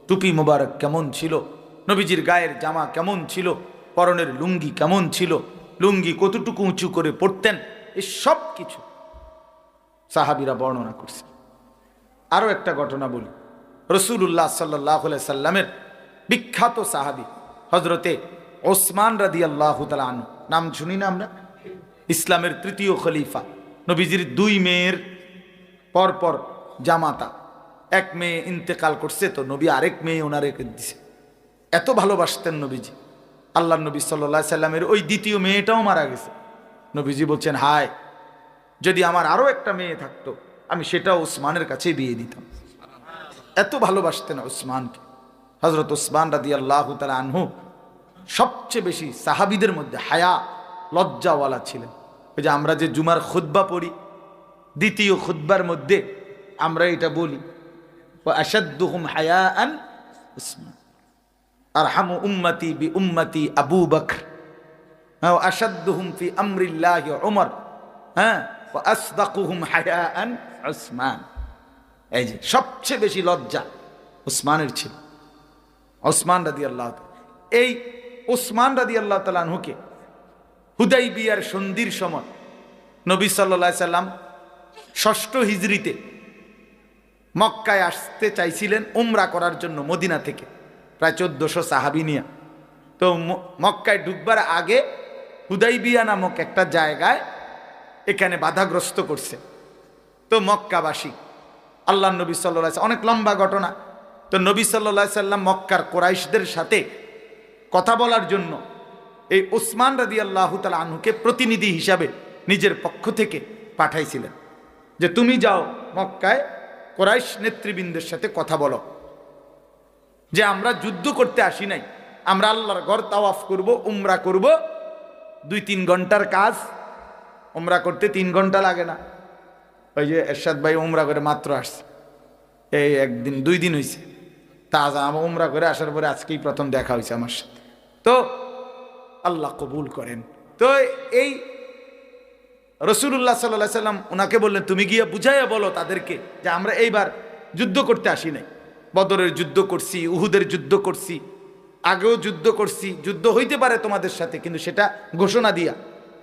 টুপি মোবারক কেমন ছিল, নবীজির গায়ের জামা কেমন ছিল, পরনের লুঙ্গি কেমন ছিল, লুঙ্গি কতটুকু উঁচু করে পরতেন, এই সব কিছু সাহাবীরা বর্ণনা করছেন। আরো একটা ঘটনা বলি, রাসূলুল্লাহ সাল্লাল্লাহু আলাইহি সাল্লামের বিখ্যাত সাহাবী হযরতে ওসমান রাদিয়াল্লাহু তাআলা আনহু, নাম শুনি না আমরা? ইসলামের তৃতীয় খলিফা, নবীজির দুই মেয়ের পরপর জামাতা। এক মেয়ে ইন্তেকাল করছে, তো নবী আরেক মেয়ে ওনার রেখে দিছে। এত ভালোবাসতেন নবীজি। আল্লাহ নবী সাল্লাল্লাহু আলাইহি সাল্লামের ওই দ্বিতীয় মেয়েটাও মারা গেছে। নবীজি বলছেন, হায় যদি আমার আরো একটা মেয়ে থাকতো আমি সেটা ওসমানের কাছে বিয়ে দিতাম। এত ভালোবাসতেন ওসমানকে। হযরত ওসমান রাদিয়াল্লাহু তাআলা আনহু সবচেয়ে বেশি সাহাবীদের মধ্যে হায়া, লজ্জাওয়ালা ছিলেন। ওই যে আমরা যে জুমার খুতবা পড়ি, দ্বিতীয় খুতবার মধ্যে আমরা এটা বলি, ওয়া আশাদ্দুহুম হায়াআন উসমান, আরহামু উম্মতি বি উম্মতি আবু বকর, ওয়া আশাদ্দুহুম ফি আমরিল্লাহি উমর, হ্যাঁ, ওয়া আসদাকুহুম হায়াআন উসমান। এই যে সবচেয়ে বেশি লজ্জা উসমানের ছিল। ওসমান রাদিয়াল্লাহু তাআলা, এই ওসমান রাদিয়াল্লাহু তাআলা আনহুকে হুদাইবিয়ার সন্ধির সময় নবী সাল্লাল্লাহু আলাইহি সাল্লাম ৬ষ্ঠ হিজরিতে মক্কায় আসতে চাইছিলেন উমরা করার জন্য মদিনা থেকে, প্রায় ১৪০০ সাহাবী নিয়ে। তো মক্কায় ঢুকবার আগে হুদাইবিয়া নামক একটা জায়গায় এখানে বাধাগ্রস্ত করছে। তো মক্কাবাসী আল্লাহ নবী সাল্লাল্লাহু আলাইহি সাল্লাম, অনেক লম্বা ঘটনা। তো নবী সাল্লাল্লাহু আলাইহি সাল্লাম মক্কার কুরাইশদের সাথে কথা বলার জন্য এই ওসমান রাদিয়াল্লাহু তাআলা আনহুকে প্রতিনিধি হিসাবে নিজের পক্ষ থেকে পাঠাইছিলেন যে তুমি যাও মক্কায় কুরাইশ নেতৃবৃন্দের সাথে কথা বলো যে আমরা যুদ্ধ করতে আসি নাই, আমরা আল্লাহর ঘর তাওয়াফ করব, উমরা করব। ২-৩ ঘন্টার কাজ, উমরা করতে ৩ ঘন্টা লাগে না। ওই যে এরশাদ ভাই উমরা করে মাত্র আসছে, এই 1-2 দিন হয়েছে। তাজা আমার উমরা করে আসার পরে আজকেই প্রথম দেখা হয়েছে আমার সাথে। তো আল্লাহ কবুল করেন। তো এই রাসূলুল্লাহ সাল্লাল্লাহু আলাইহি সাল্লাম ওনাকে বললেন, তুমি গিয়ে বুঝাইয়া বলো তাদেরকে যে আমরা এইবার যুদ্ধ করতে আসি নাই। বদরের যুদ্ধ করছি, উহুদের যুদ্ধ করছি, আগেও যুদ্ধ করছি, যুদ্ধ হইতে পারে তোমাদের সাথে, কিন্তু সেটা ঘোষণা দিয়া,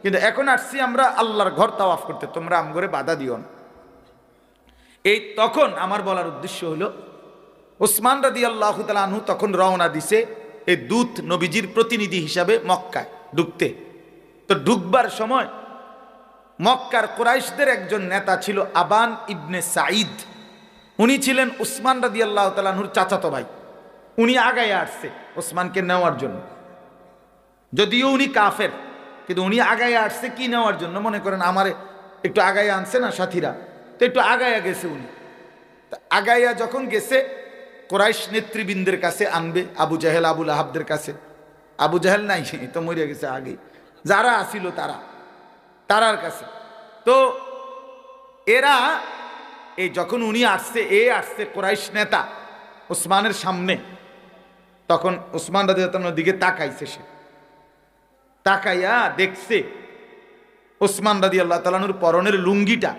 কিন্তু এখন আসছি আমরা আল্লাহর ঘর তাওয়াফ করতে, তোমরা আমগরে বাধা দিও না। এই তখন আমার বলার উদ্দেশ্য হলো, ওসমান রাদিয়াল্লাহু তাআলা আনহু তখন রওনা দিছে এই দূত নবীজির প্রতিনিধি হিসাবে মক্কায় ঢুকতে। তো ঢুকবার সময় মক্কার কুরাইশদের একজন নেতা ছিল আবান ইবনে সাঈদ। উনি ছিলেন ওসমান রাদিয়াল্লাহু তাআলা আনহুর চাচাতো ভাই। উনি আগায় আসছে ওসমানকে নেওয়ার জন্য, যদিও উনি কাফের, কিন্তু উনি আগায় আসছে কি নেওয়ার জন্য? মনে করেন আমারে একটু আগায় আনছে না সাথীরা, তো একটু আগায়া গেছে উনি। আগাইয়া যখন গেছে কুরাইশ নেতৃবৃন্দের কাছে আনবে, আবু জাহেল আবু লাহাবদের কাছে। আবু জাহেল নাই, তো মরিয়া গেছে আগে, যারা আসিল তারার কাছে। তো এরা এই যখন উনি আসছে, আসছে কুরাইশ নেতা ওসমানের সামনে, তখন ওসমান রাদিয়াল্লাহু তাআলার দিকে তাকাইছে। সে তাকাইয়া দেখছে ওসমান রাদিয়াল্লাহু তাআলার পরনের লুঙ্গিটা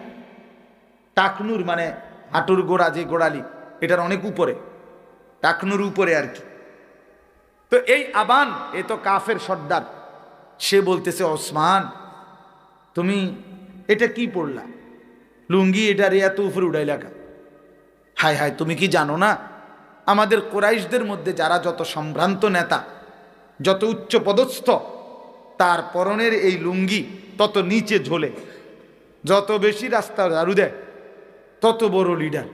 টাকনুর, মানে হাঁটুর গোড়া যে গোড়ালি, এটার অনেক উপরে, টাকনুর উপরে আর কি। তো এই আবান, এ তো কাফের সর্দার, সে বলতেছে, ওসমান তুমি এটা কি পড়লা? লুঙ্গি এটা রে এত উপরে উড়াইলা কা? হায় হায়, তুমি কি জানো না আমাদের কুরাইশদের মধ্যে যারা যত সম্ভ্রান্ত নেতা, যত উচ্চ পদস্থ, তার পরনের এই লুঙ্গি তত নিচে ঝোলে। যত বেশি রাস্তা ঝাড়ু দেয় তত বড় লিডার।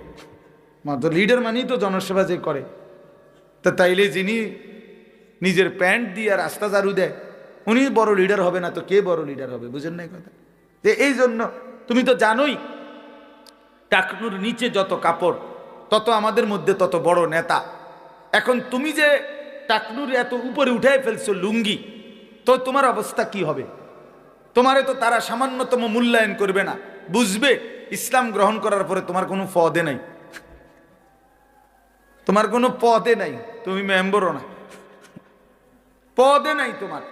মাত্র লিডার মানেই তো জনসেবা যে করে। তা তাইলে যিনি নিজের প্যান্ট দিয়ে রাস্তা ঝাড়ু দেয়, উনি বড় লিডার হবে না তো কে বড় লিডার হবে? বুঝেন না কথা? যে এই জন্য তুমি তো জানোই টাকনুর নিচে যত কাপড় তত আমাদের মধ্যে তত বড় নেতা। এখন তুমি যে টাকনুর এত উপরে উঠাই ফেলছো লুঙ্গি, তো তোমার অবস্থা কি হবে? তোমারে তো তারা সামান্যতম মূল্যায়ন করবে না, বুঝবে ইসলাম গ্রহণ করার পরে তোমার কোনো পদে নাই, তোমার কোনো পদে নাই, তুমি মেম্বরও না, পদে নাই তোমার,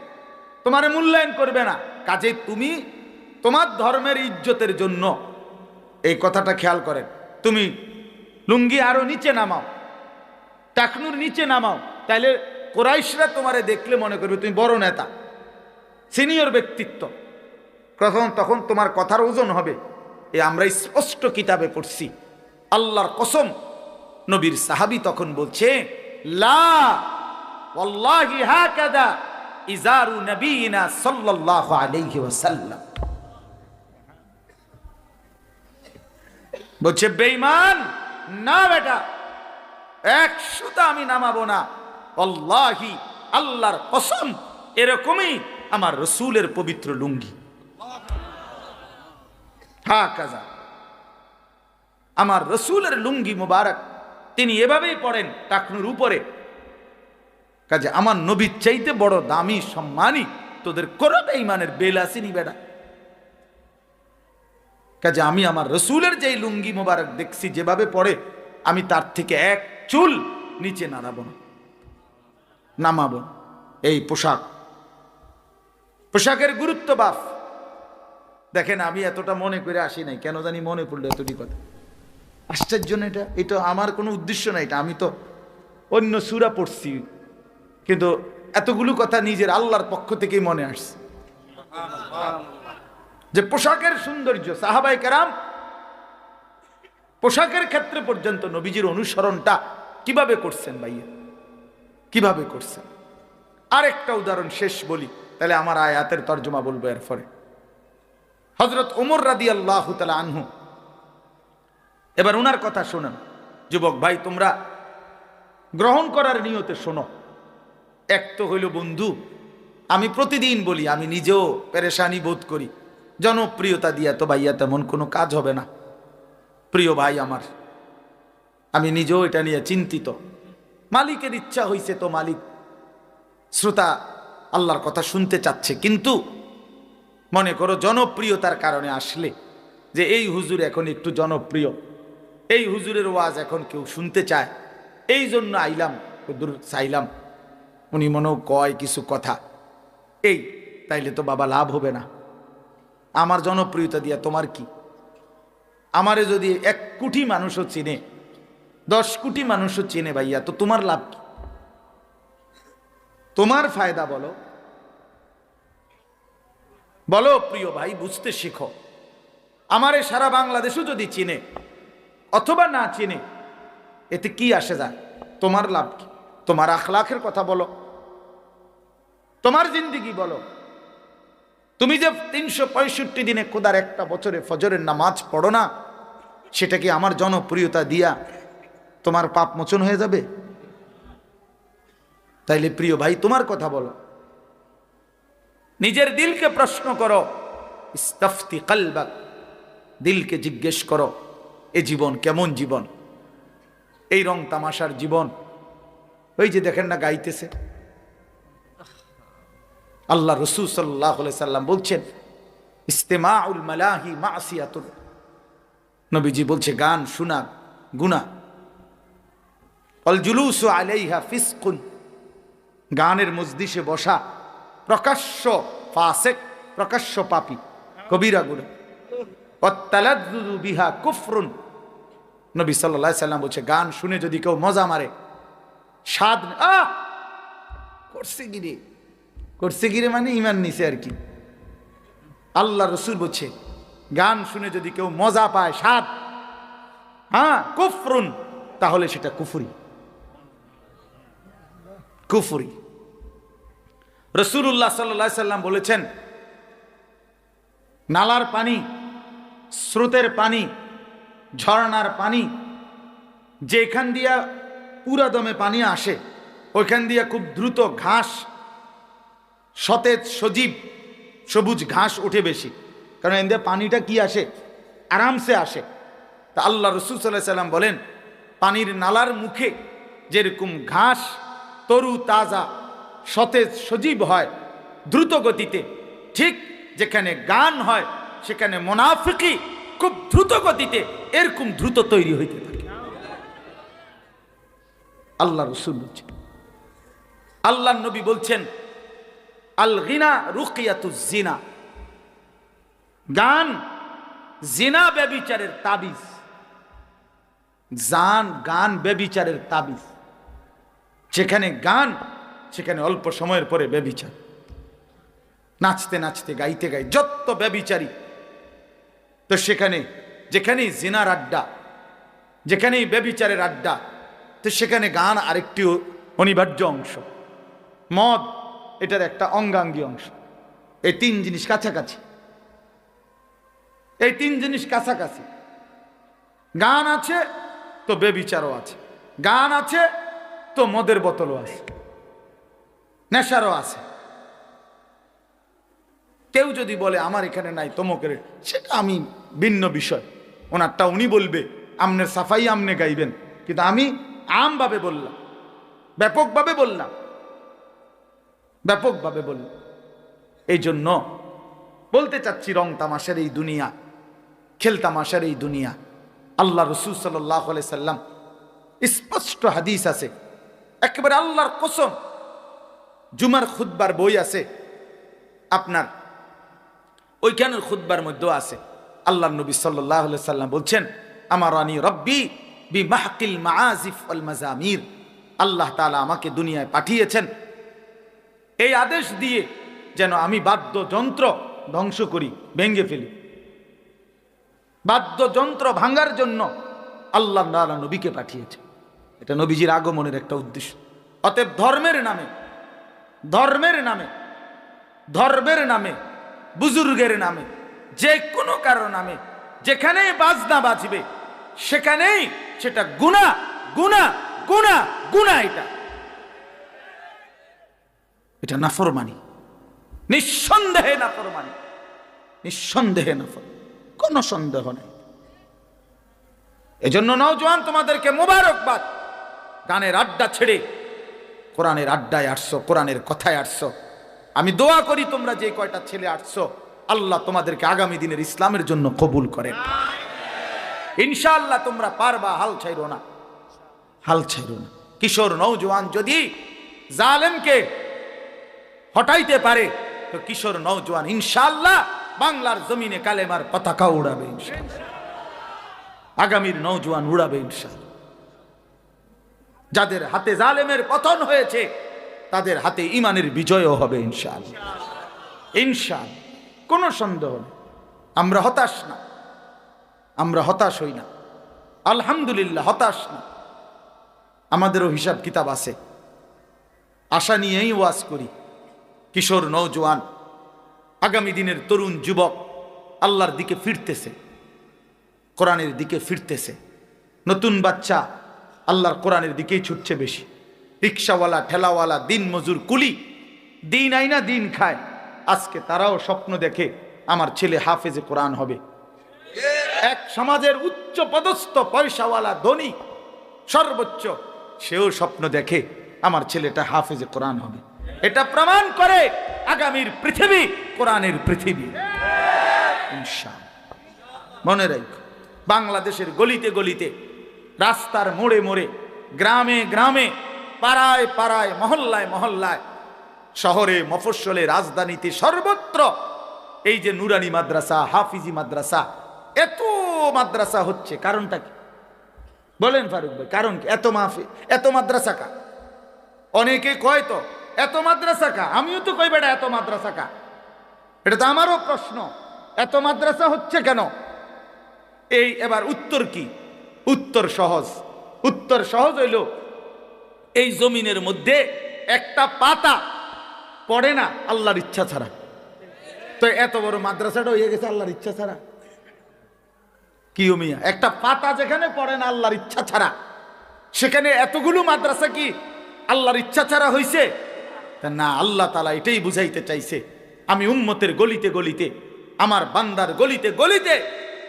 তোমারে মূল্যায়ন করবে না। কাজে তুমি তোমার ধর্মের ইজ্জতের জন্য এই কথাটা খেয়াল করেন, তুমি লুঙ্গি আরো নিচে নামাও, টাকনুর নিচে নামাও, তাইলে কোরাইশরা তোমারে দেখলে মনে করবে তুমি বড় নেতা, সিনিয়র ব্যক্তিত্ব, তখন তোমার কথার ওজন হবে। আমরা স্পষ্ট কিতাবে পড়ছি, আল্লাহর কসম, নবীর সাহাবী তখন বলছে লা ওয়াল্লাহি হাকাদা ইজারু নবিয়িনা সাল্লাল্লাহু আলাইহি ওয়াসাল্লাম, বলছে বেঈমান না বেটা, 100টা আমি নামাবো না, আল্লাহি আল্লাহর কসম এরকমই আমার রসুলের পবিত্র লুঙ্গি, হাকাজা আমার রসুলের লুঙ্গি মুবারক তিনি এভাবেই পড়েন টাকনুর উপরে। কাজে আমার নবীর চাইতে বড় দামি সম্মানী তোদের কোনো বেঈমানের বেল আসেনি বেটা। কাজে আমি আমার রসুলের যেই লুঙ্গি মুবারক দেখছি যেভাবে পড়ে, আমি তার থেকে এক চুল নিচে নামাবো। এই পোশাকের গুরুত্ব বাপ দেখেন, আমি এতটা মনে করে আসি নাই, কেন জানি মনে পড়লো এতটি কথা। আশ্চর্য না, এটা আমার কোনো উদ্দেশ্য না, এটা আমি তো অন্য সূরা পড়ছি, কিন্তু এতগুলো কথা নিজের আল্লাহর পক্ষ থেকেই মনে আসছে যে পোশাকের সৌন্দর্য। সাহাবায়ে কেরাম পোশাকের ক্ষেত্রে পর্যন্ত নবীজির অনুসরণটা কিভাবে করছেন ভাইয়া, কিভাবে করছেন। আরেকটা উদাহরণ শেষ বলি, তাহলে আমার আয়াতের তর্জমা বলবো এরপরে। হযরত ওমর রাদিয়াল্লাহু তাআলা আনহু, এবার উনার কথা শোনেন। যুবক ভাই তোমরা গ্রহণ করার নিয়তে শোনো। এক তো হইল বন্ধু, আমি প্রতিদিন বলি, আমি নিজেও পেরেশানি বোধ করি, জনপ্রিয়তা দিয়া তো ভাইয়া তেমন কোনো কাজ হবে না। প্রিয় ভাই আমার, আমি নিজেও এটা নিয়ে চিন্তিত। মালিকের ইচ্ছা হইছে তো মালিক শ্রোতা আল্লাহর কথা শুনতে চাচ্ছে, কিন্তু মনে করো জনপ্রিয়তার কারণে আসলে যে এই হুজুর এখন একটু জনপ্রিয়, এই হুজুরের ওয়াজ এখন কেউ শুনতে চায়, এই জন্য আইলাম, হুজুর চাইলাম উনি মনেও কয় কিছু কথা, এই তাইলে তো বাবা লাভ হবে না। আমার জনপ্রিয়তা দিয়া তোমার কি? আমারে যদি 1 কোটি মানুষও চিনে, 10 কোটি মানুষও চিনে ভাইয়া, তো তোমার লাভ কি? তোমার ফায়দা বলো, বলো প্রিয় ভাই, বুঝতে শিখো। আমারে সারা বাংলাদেশও যদি চিনে অথবা না চিনে, এতে কি আসে যায়? তোমার লাভ কি? তোমার আখলাকের কথা বলো, তোমার জিন্দেগি বলো। তুমি যে 365 দিনে খোদার একটা বছরে ফজরের নামাজ পড়ো না, সেটা কি আমার জনপ্রিয়তা দিয়া তোমার পাপ মোচন হয়ে যাবে? তাইলে প্রিয় ভাই তোমার কথা বলো, নিজের দিলকে প্রশ্ন করো, ইস্তাফতি কলবাক, দিলকে জিজ্ঞেস করো এ জীবন কেমন জীবন, এই রং তামাশার জীবন। ওই যে দেখেন না গাইতেছে, আল্লাহ রাসূল সাল্লাল্লাহু আলাইহি সাল্লাম বলছেন ইস্তিমাউল মালাহি মাসিয়াতুন, নবীজি বলছে গান শোনা গুনাহ, আল জুলুসু আলাইহা ফিসকুন, গানের মজলিসে বসা প্রকাশ্য ফাসিক, প্রকাশ্য পাপী, কবিরা গুনাহ। ওয়াত্তালাজ্জুযু বিহা কুফরুন, নবী সাল্লাল্লাহু আলাইহি সাল্লাম বলছে গান শুনে যদি কেউ মজা মারে, স্বাদ করছে গিরে মানে ইমান নিছে আর কি। আল্লাহ রসুল বলছে গান শুনে যদি কেউ মজা পায়, স্বাদ, কুফরুন, তাহলে সেটা কুফরি। রাসূলুল্লাহ সাল্লাল্লাহু আলাইহি সাল্লাম বলেছেন নালার পানি, স্রোতের পানি, ঝর্ণার পানি, যেখান দিয়া পুরা দমে পানি আসে, ওইখান দিয়া খুব দ্রুত ঘাস সতেজ সজীব সবুজ ঘাস ওঠে বেশি, কারণ এতে পানিটা কি আসে, আরামসে আসে। তা আল্লাহ রসুল সাল্লাল্লাহু আলাইহি সাল্লাম বলেন, পানির নালার মুখে যেরকম ঘাস তরু তাজা সতেজ সজীব হয় দ্রুত গতিতে, ঠিক যেখানে গান হয় সেখানে মুনাফিকি খুব দ্রুত গতিতে এরকম দ্রুত তৈরি হইতে থাকে। আল্লাহ রসুল বলছেন, আল্লাহ নবী বলছেন, আল গিনা রুকিয়াতুজ জিনা, গান জিনা ব্যভিচারের তাবিজ। গান ব্যভিচারের তাবিজ। যেখানে গান সেখানে অল্প সময়ের পরে ব্যভিচার। নাচতে নাচতে গাইতে গাই যত ব্যভিচারী, তো সেখানে যেখানেই জিনার আড্ডা, যেখানেই ব্যভিচারের আড্ডা, তো সেখানে গান আরেকটি অনিবার্য অংশ। মদ এটার একটা অঙ্গাঙ্গী অংশ। এই তিন জিনিস কাছাকাছি, এই তিন জিনিস কাছাকাছি। গান আছে তো ব্যভিচারও আছে, গান আছে তো মদের বোতলও আছে, নেশারও আছে। কেউ যদি বলে আমার এখানে নাই তমকের, সেটা আমি ভিন্ন বিষয়, ওনারটা উনি বলবে, আমনের সাফাই আমনে গাইবেন, কিন্তু আমি আমভাবে বললাম, ব্যাপকভাবে বললাম, ব্যাপকভাবে বললাম। এই জন্য বলতে চাচ্ছি, রং তামাশার এই দুনিয়া, খেল তামাশার এই দুনিয়া। আল্লাহ রসুল সাল্লাল্লাহু আলাইহি সাল্লাম স্পষ্ট হাদিস আছে, একেবারে আল্লাহর কসম, জুমার খুতবার বই আছে আপনার, ওইখানের খুতবার মধ্যেও আছে। আল্লাহ নবী সাল্লাল্লাহু আলাইহি সাল্লাম বলছেন, আমারানি রব্বি বিমাহকিল মাআজিফ ওয়াল মাজামির। আল্লাহ তাআলা আমাকে দুনিয়ায় পাঠিয়েছেন এই আদেশ দিয়ে যেন আমি বাদ্যযন্ত্র ধ্বংস করি, ভেঙে ফেলি। বাদ্যযন্ত্র ভাঙার জন্য আল্লাহ তাআলা নবীকে পাঠিয়েছে। এটা নবীজির আগমনের একটা উদ্দেশ্য। অতএব ধর্মের নামে, ধর্মের নামে, ধর্মের নামে, বুজুর্গের নামে, যে কোনো কারো নামে যেখানেই বাজনা বাজবে সেখানেই সেটা গুনাহ, গুনাহ, গুনাহ, গুনাহ। এটা নাফরমানি, নিঃসন্দেহে নাফরমানি, নিঃসন্দেহে নাফরমানি, কোনো সন্দেহ নেই। এজন্য নওজোয়ান, তোমাদেরকে মোবারকবাদ। গানের আড্ডা ছেড়ে কোরআনের আড্ডায় আসছো, কোরআনের কথায় আসছো। আমি দোয়া করি তোমরা যে কয়টা ছেলে আসছো, আল্লাহ তোমাদেরকে আগামী দিনের ইসলামের জন্য কবুল করেন। ইনশাআল্লাহ তোমরা পারবা, হাল ছাইরো না, হাল ছাইরো না। কিশোর নওজোয়ান যদি জালেমকে হটাইতে পারে, তো কিশোর নওজোয়ান ইনশাআল্লাহ বাংলার জমিনে কালেমার পতাকা উড়াবে ইনশাআল্লাহ। আগামীর নওজোয়ান উড়াবে ইনশাআল্লাহ। যাদের হাতে জালেমের পতন হয়েছে তাদের হাতে ঈমানের বিজয়ও হবে ইনশাআল্লাহ, ইনশাআল্লাহ, কোনো সন্দেহ নেই। আমরা হতাশ না, আমরা হতাশ হই না, আলহামদুলিল্লাহ হতাশ না। আমাদেরও হিসাব কিতাব আছে, আশা নিয়েই ওয়াজ করি। কিশোর নওজোয়ান, আগামী দিনের তরুণ যুবক আল্লাহর দিকে ফিরতেছে, কোরআনের দিকে ফিরতেছে। নতুন বাচ্চা আল্লাহর কোরআনের দিকেই ছুটছে বেশি। রিক্সাওয়ালা, ঠেলাওয়ালা, দিন মজুর, কুলি, দিন আইনা দিন খায়, আজকে তারাও স্বপ্ন দেখে আমার ছেলে হাফেজে কোরআন হবে। এক সমাজের উচ্চ পদস্থ পয়সাওয়ালা, ধনী, সর্বোচ্চ, সেও স্বপ্ন দেখে আমার ছেলেটা হাফেজে কোরআন হবে। এটা প্রমাণ করে আগামীর পৃথিবী কোরআনের পৃথিবী ইনশাআল্লাহ। মনে রাখো, বাংলাদেশের গলিতে গলিতে, রাস্তার মোড়ে মোড়ে, গ্রামে গ্রামে, পাড়ায় পাড়ায়, মহল্লায় মহল্লায়, শহরে মফস্বলে, রাজধানীতে, সর্বত্র এই যে নুরানি মাদ্রাসা, হাফিজি মাদ্রাসা, এত মাদ্রাসা হচ্ছে, কারণটা কি বলেন ফারুক ভাই? কারণ কি? এত মাদ্রাসা কা? অনেকে কয় তো এত মাদ্রাসা কা, আমিও তো কই বেটা এত মাদ্রাসা কা। এটা তো আমারও প্রশ্ন, এত মাদ্রাসা হচ্ছে কেন? এই এবার উত্তর কি? উত্তর সহজ। উত্তর সহজ হইল, এই জমিনের মধ্যে একটা পাতা পড়ে না আল্লাহর ইচ্ছা ছাড়া। তো এত বড় মাদ্রাসাটা হয়ে গেছে আল্লাহর ইচ্ছা ছাড়া। কি মিয়া, একটা পাতা যেখানে পড়ে না আল্লাহর ইচ্ছা ছাড়া, সেখানে এতগুলো মাদ্রাসা কি আল্লাহর ইচ্ছা ছাড়া হইছে? তা না, আল্লাহ তাআলা এটাই বুঝাইতে চাইছে, আমি উম্মতের গলিতে গলিতে, আমার বান্দার গলিতে গলিতে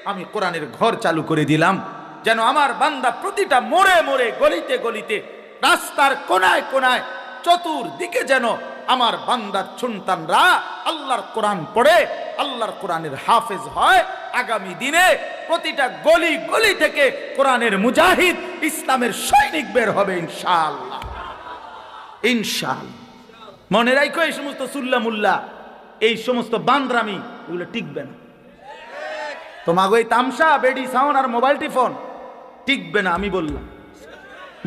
আমি কোরআনের ঘর চালু করে দিলাম, যেন আমার বান্দা প্রতিটা মোড়ে মোড়ে, গলিতে গলিতে, রাস্তার কোনায় কোনায়, চতুর্দিকে যেন আমার বান্দার সন্তানরা আল্লাহর কোরআন পড়ে, আল্লাহর কোরআনের হাফেজ হয়। আগামী দিনে প্রতিটা গলি গলি থেকে কোরআনের মুজাহিদ, ইসলামের সৈনিক বের হবে ইনশাআল্লাহ, ইনশাআল্লাহ। মনে রাখো, এই সমস্ত সুল্লা মুল্লা, এই সমস্ত বান্দরামি, এগুলো টিকবে না। তোমাকে ওই তামসা, বেডি সাউন্ড আর মোবাইল টিফোন টিকবে না, আমি বললাম।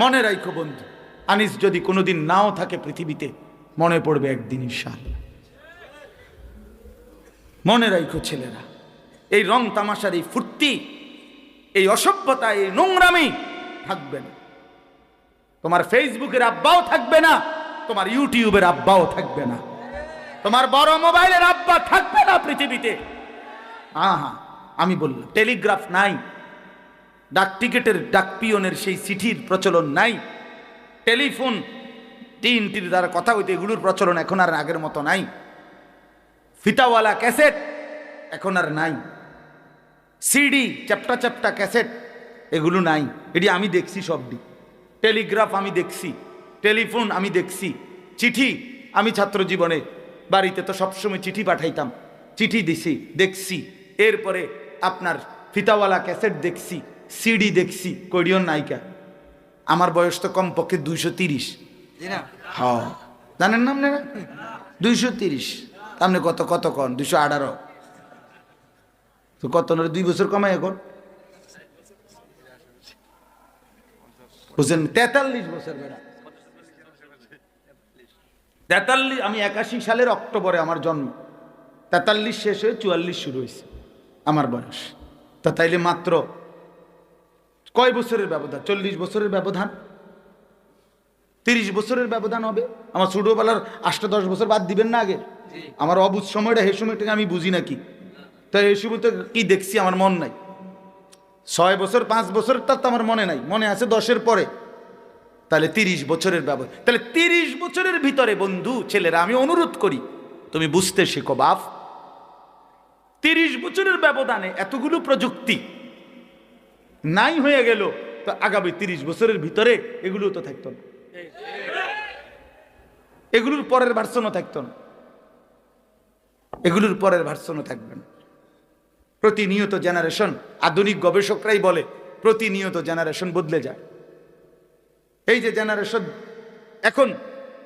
মনে রাখো বন্ধু, আনিস যদি কোনোদিন নাও থাকে পৃথিবীতে, মনে পড়বে একদিন ইনশাআল্লাহ। মনে রাখো ছেলেরা, এই রং তামাশার, এই ফুর্তি, এই অসভ্যতা, এই নোংরামি থাকবে না। তোমার ফেসবুকের আব্বাও থাকবে না, তোমার ইউটিউবের আব্বাও থাকবে না, তোমার বড় মোবাইলের আব্বা থাকবে না পৃথিবীতে। হ্যাঁ, আমি বললাম, টেলিগ্রাফ নাই, ডাক টিকেটের, ডাক পিয়নের সেই চিঠির প্রচলন নাই, টেলিফোন টির দ্বারা কথা হইতে, এগুলোর প্রচলন এখন আর আগের মতো নাই, ফিতাওয়ালা ক্যাসেট এখন আর নাই, সিডি চ্যাপ্টা চ্যাপ্টা ক্যাসেট এগুলো নাই। এটি আমি দেখছি সবটি। টেলিগ্রাফ আমি দেখছি, টেলিফোন আমি দেখছি, চিঠি আমি ছাত্র জীবনে বাড়িতে তো সবসময় চিঠি পাঠাইতাম, চিঠি দিছি, দেখছি। এরপরে আপনার ফিতাওয়ালা ক্যাসেট দেখছি, সিডি দেখছি, কইডিও নায়িকা। আমার বয়স তো কমপক্ষে 230। হ্যাঁ, জানেন না আপনারা? 230, আপনি কত কত কন? 218। তো কত, 2 বছর কমাই এখন, বুঝছেন? 43 বছর বেড়া, 43। আমি 81 সালের অক্টোবরে আমার জন্ম, 43 শেষ হয়ে 44 শুরু হয়েছে আমার বয়স। তা তাইলে মাত্র কয় বছরের ব্যবধান? 40 বছরের ব্যবধান, 30 বছরের ব্যবধান হবে। আমার ছোটবেলার 8-10 বছর বাদ দিবেন না আগে? আমার অবুঝ সময়টা, এই সময়টাকে আমি বুঝি নাকি? তাই এই সময় তো কি দেখছি আমার মন নাই। 6 বছর 5 বছর তার তো আমার মনে নাই, মনে আছে 10-এর পরে। তাহলে 30 বছরের ব্যবধান। তাহলে 30 বছরের ভিতরে বন্ধু ছেলেরা, আমি অনুরোধ করি, তুমি বুঝতে শেখো বাপ। 30 বছরের ব্যবধানে এতগুলো প্রযুক্তি নাই হয়ে গেল, তো আগামী 30 বছরের ভিতরে এগুলো তো থাকতো না, এগুলোর পরের ভার্সনও থাকতো না, এগুলোর পরের ভার্সনও থাকবে না। প্রতিনিয়ত জেনারেশন, আধুনিক গবেষকরাই বলে প্রতিনিয়ত জেনারেশন বদলে যায়। এই যে জেনারেশন, এখন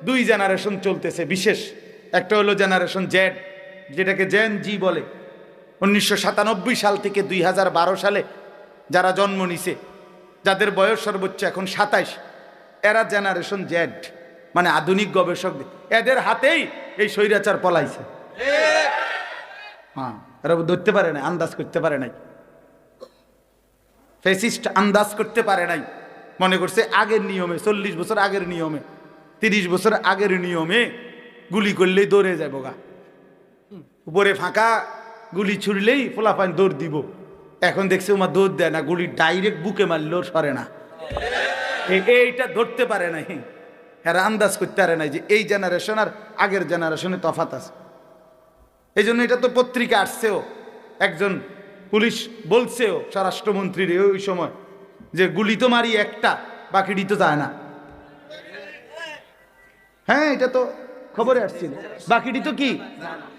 2 জেনারেশন চলতেছে বিশেষ। একটা হলো জেনারেশন জেড, যেটাকে জেন জি বলে। 1997 সাল থেকে 2012 সালে যারা জন্ম নিছে, যাদের বয়স সর্বোচ্চ এখন 27, এরা জেনারেশন জেড, মানে আধুনিক গবেষক, এদের হাতেই এই স্বৈরাচার পলাইছে। হ্যাঁ, এরা ধরতে পারে নাই, আন্দাজ করতে পারে নাই, ফেসিস্ট আন্দাজ করতে পারে নাই। মনে করছে আগের নিয়মে, 40 বছর আগের নিয়মে, 30 বছর আগের নিয়মে গুলি করলেই দৌড়ে যাবো গা, উপরে ফাঁকা গুলি ছুড়লেই ফোলাফান দৌড় দিব। এখন দেখছে ওমা দৌড় দেয় না, গুলি ডাইরেক্ট বুকে মারলেও সরে না। এইটা ধরতে পারে নাই, এরা আন্দাজ করতে পারে নাই যে এই জেনারেশন আর আগের জেনারেশনে তফাৎ আছে। এই জন্য এটা তো পত্রিকা আসছেও, একজন পুলিশ বলছেও স্বরাষ্ট্রমন্ত্রীর ওই সময়, যে গুলি তো মারি একটা, বাকিটি তো যায় না। হ্যাঁ, এটা তো খবরে আসছিল, বাকিটি তো কি,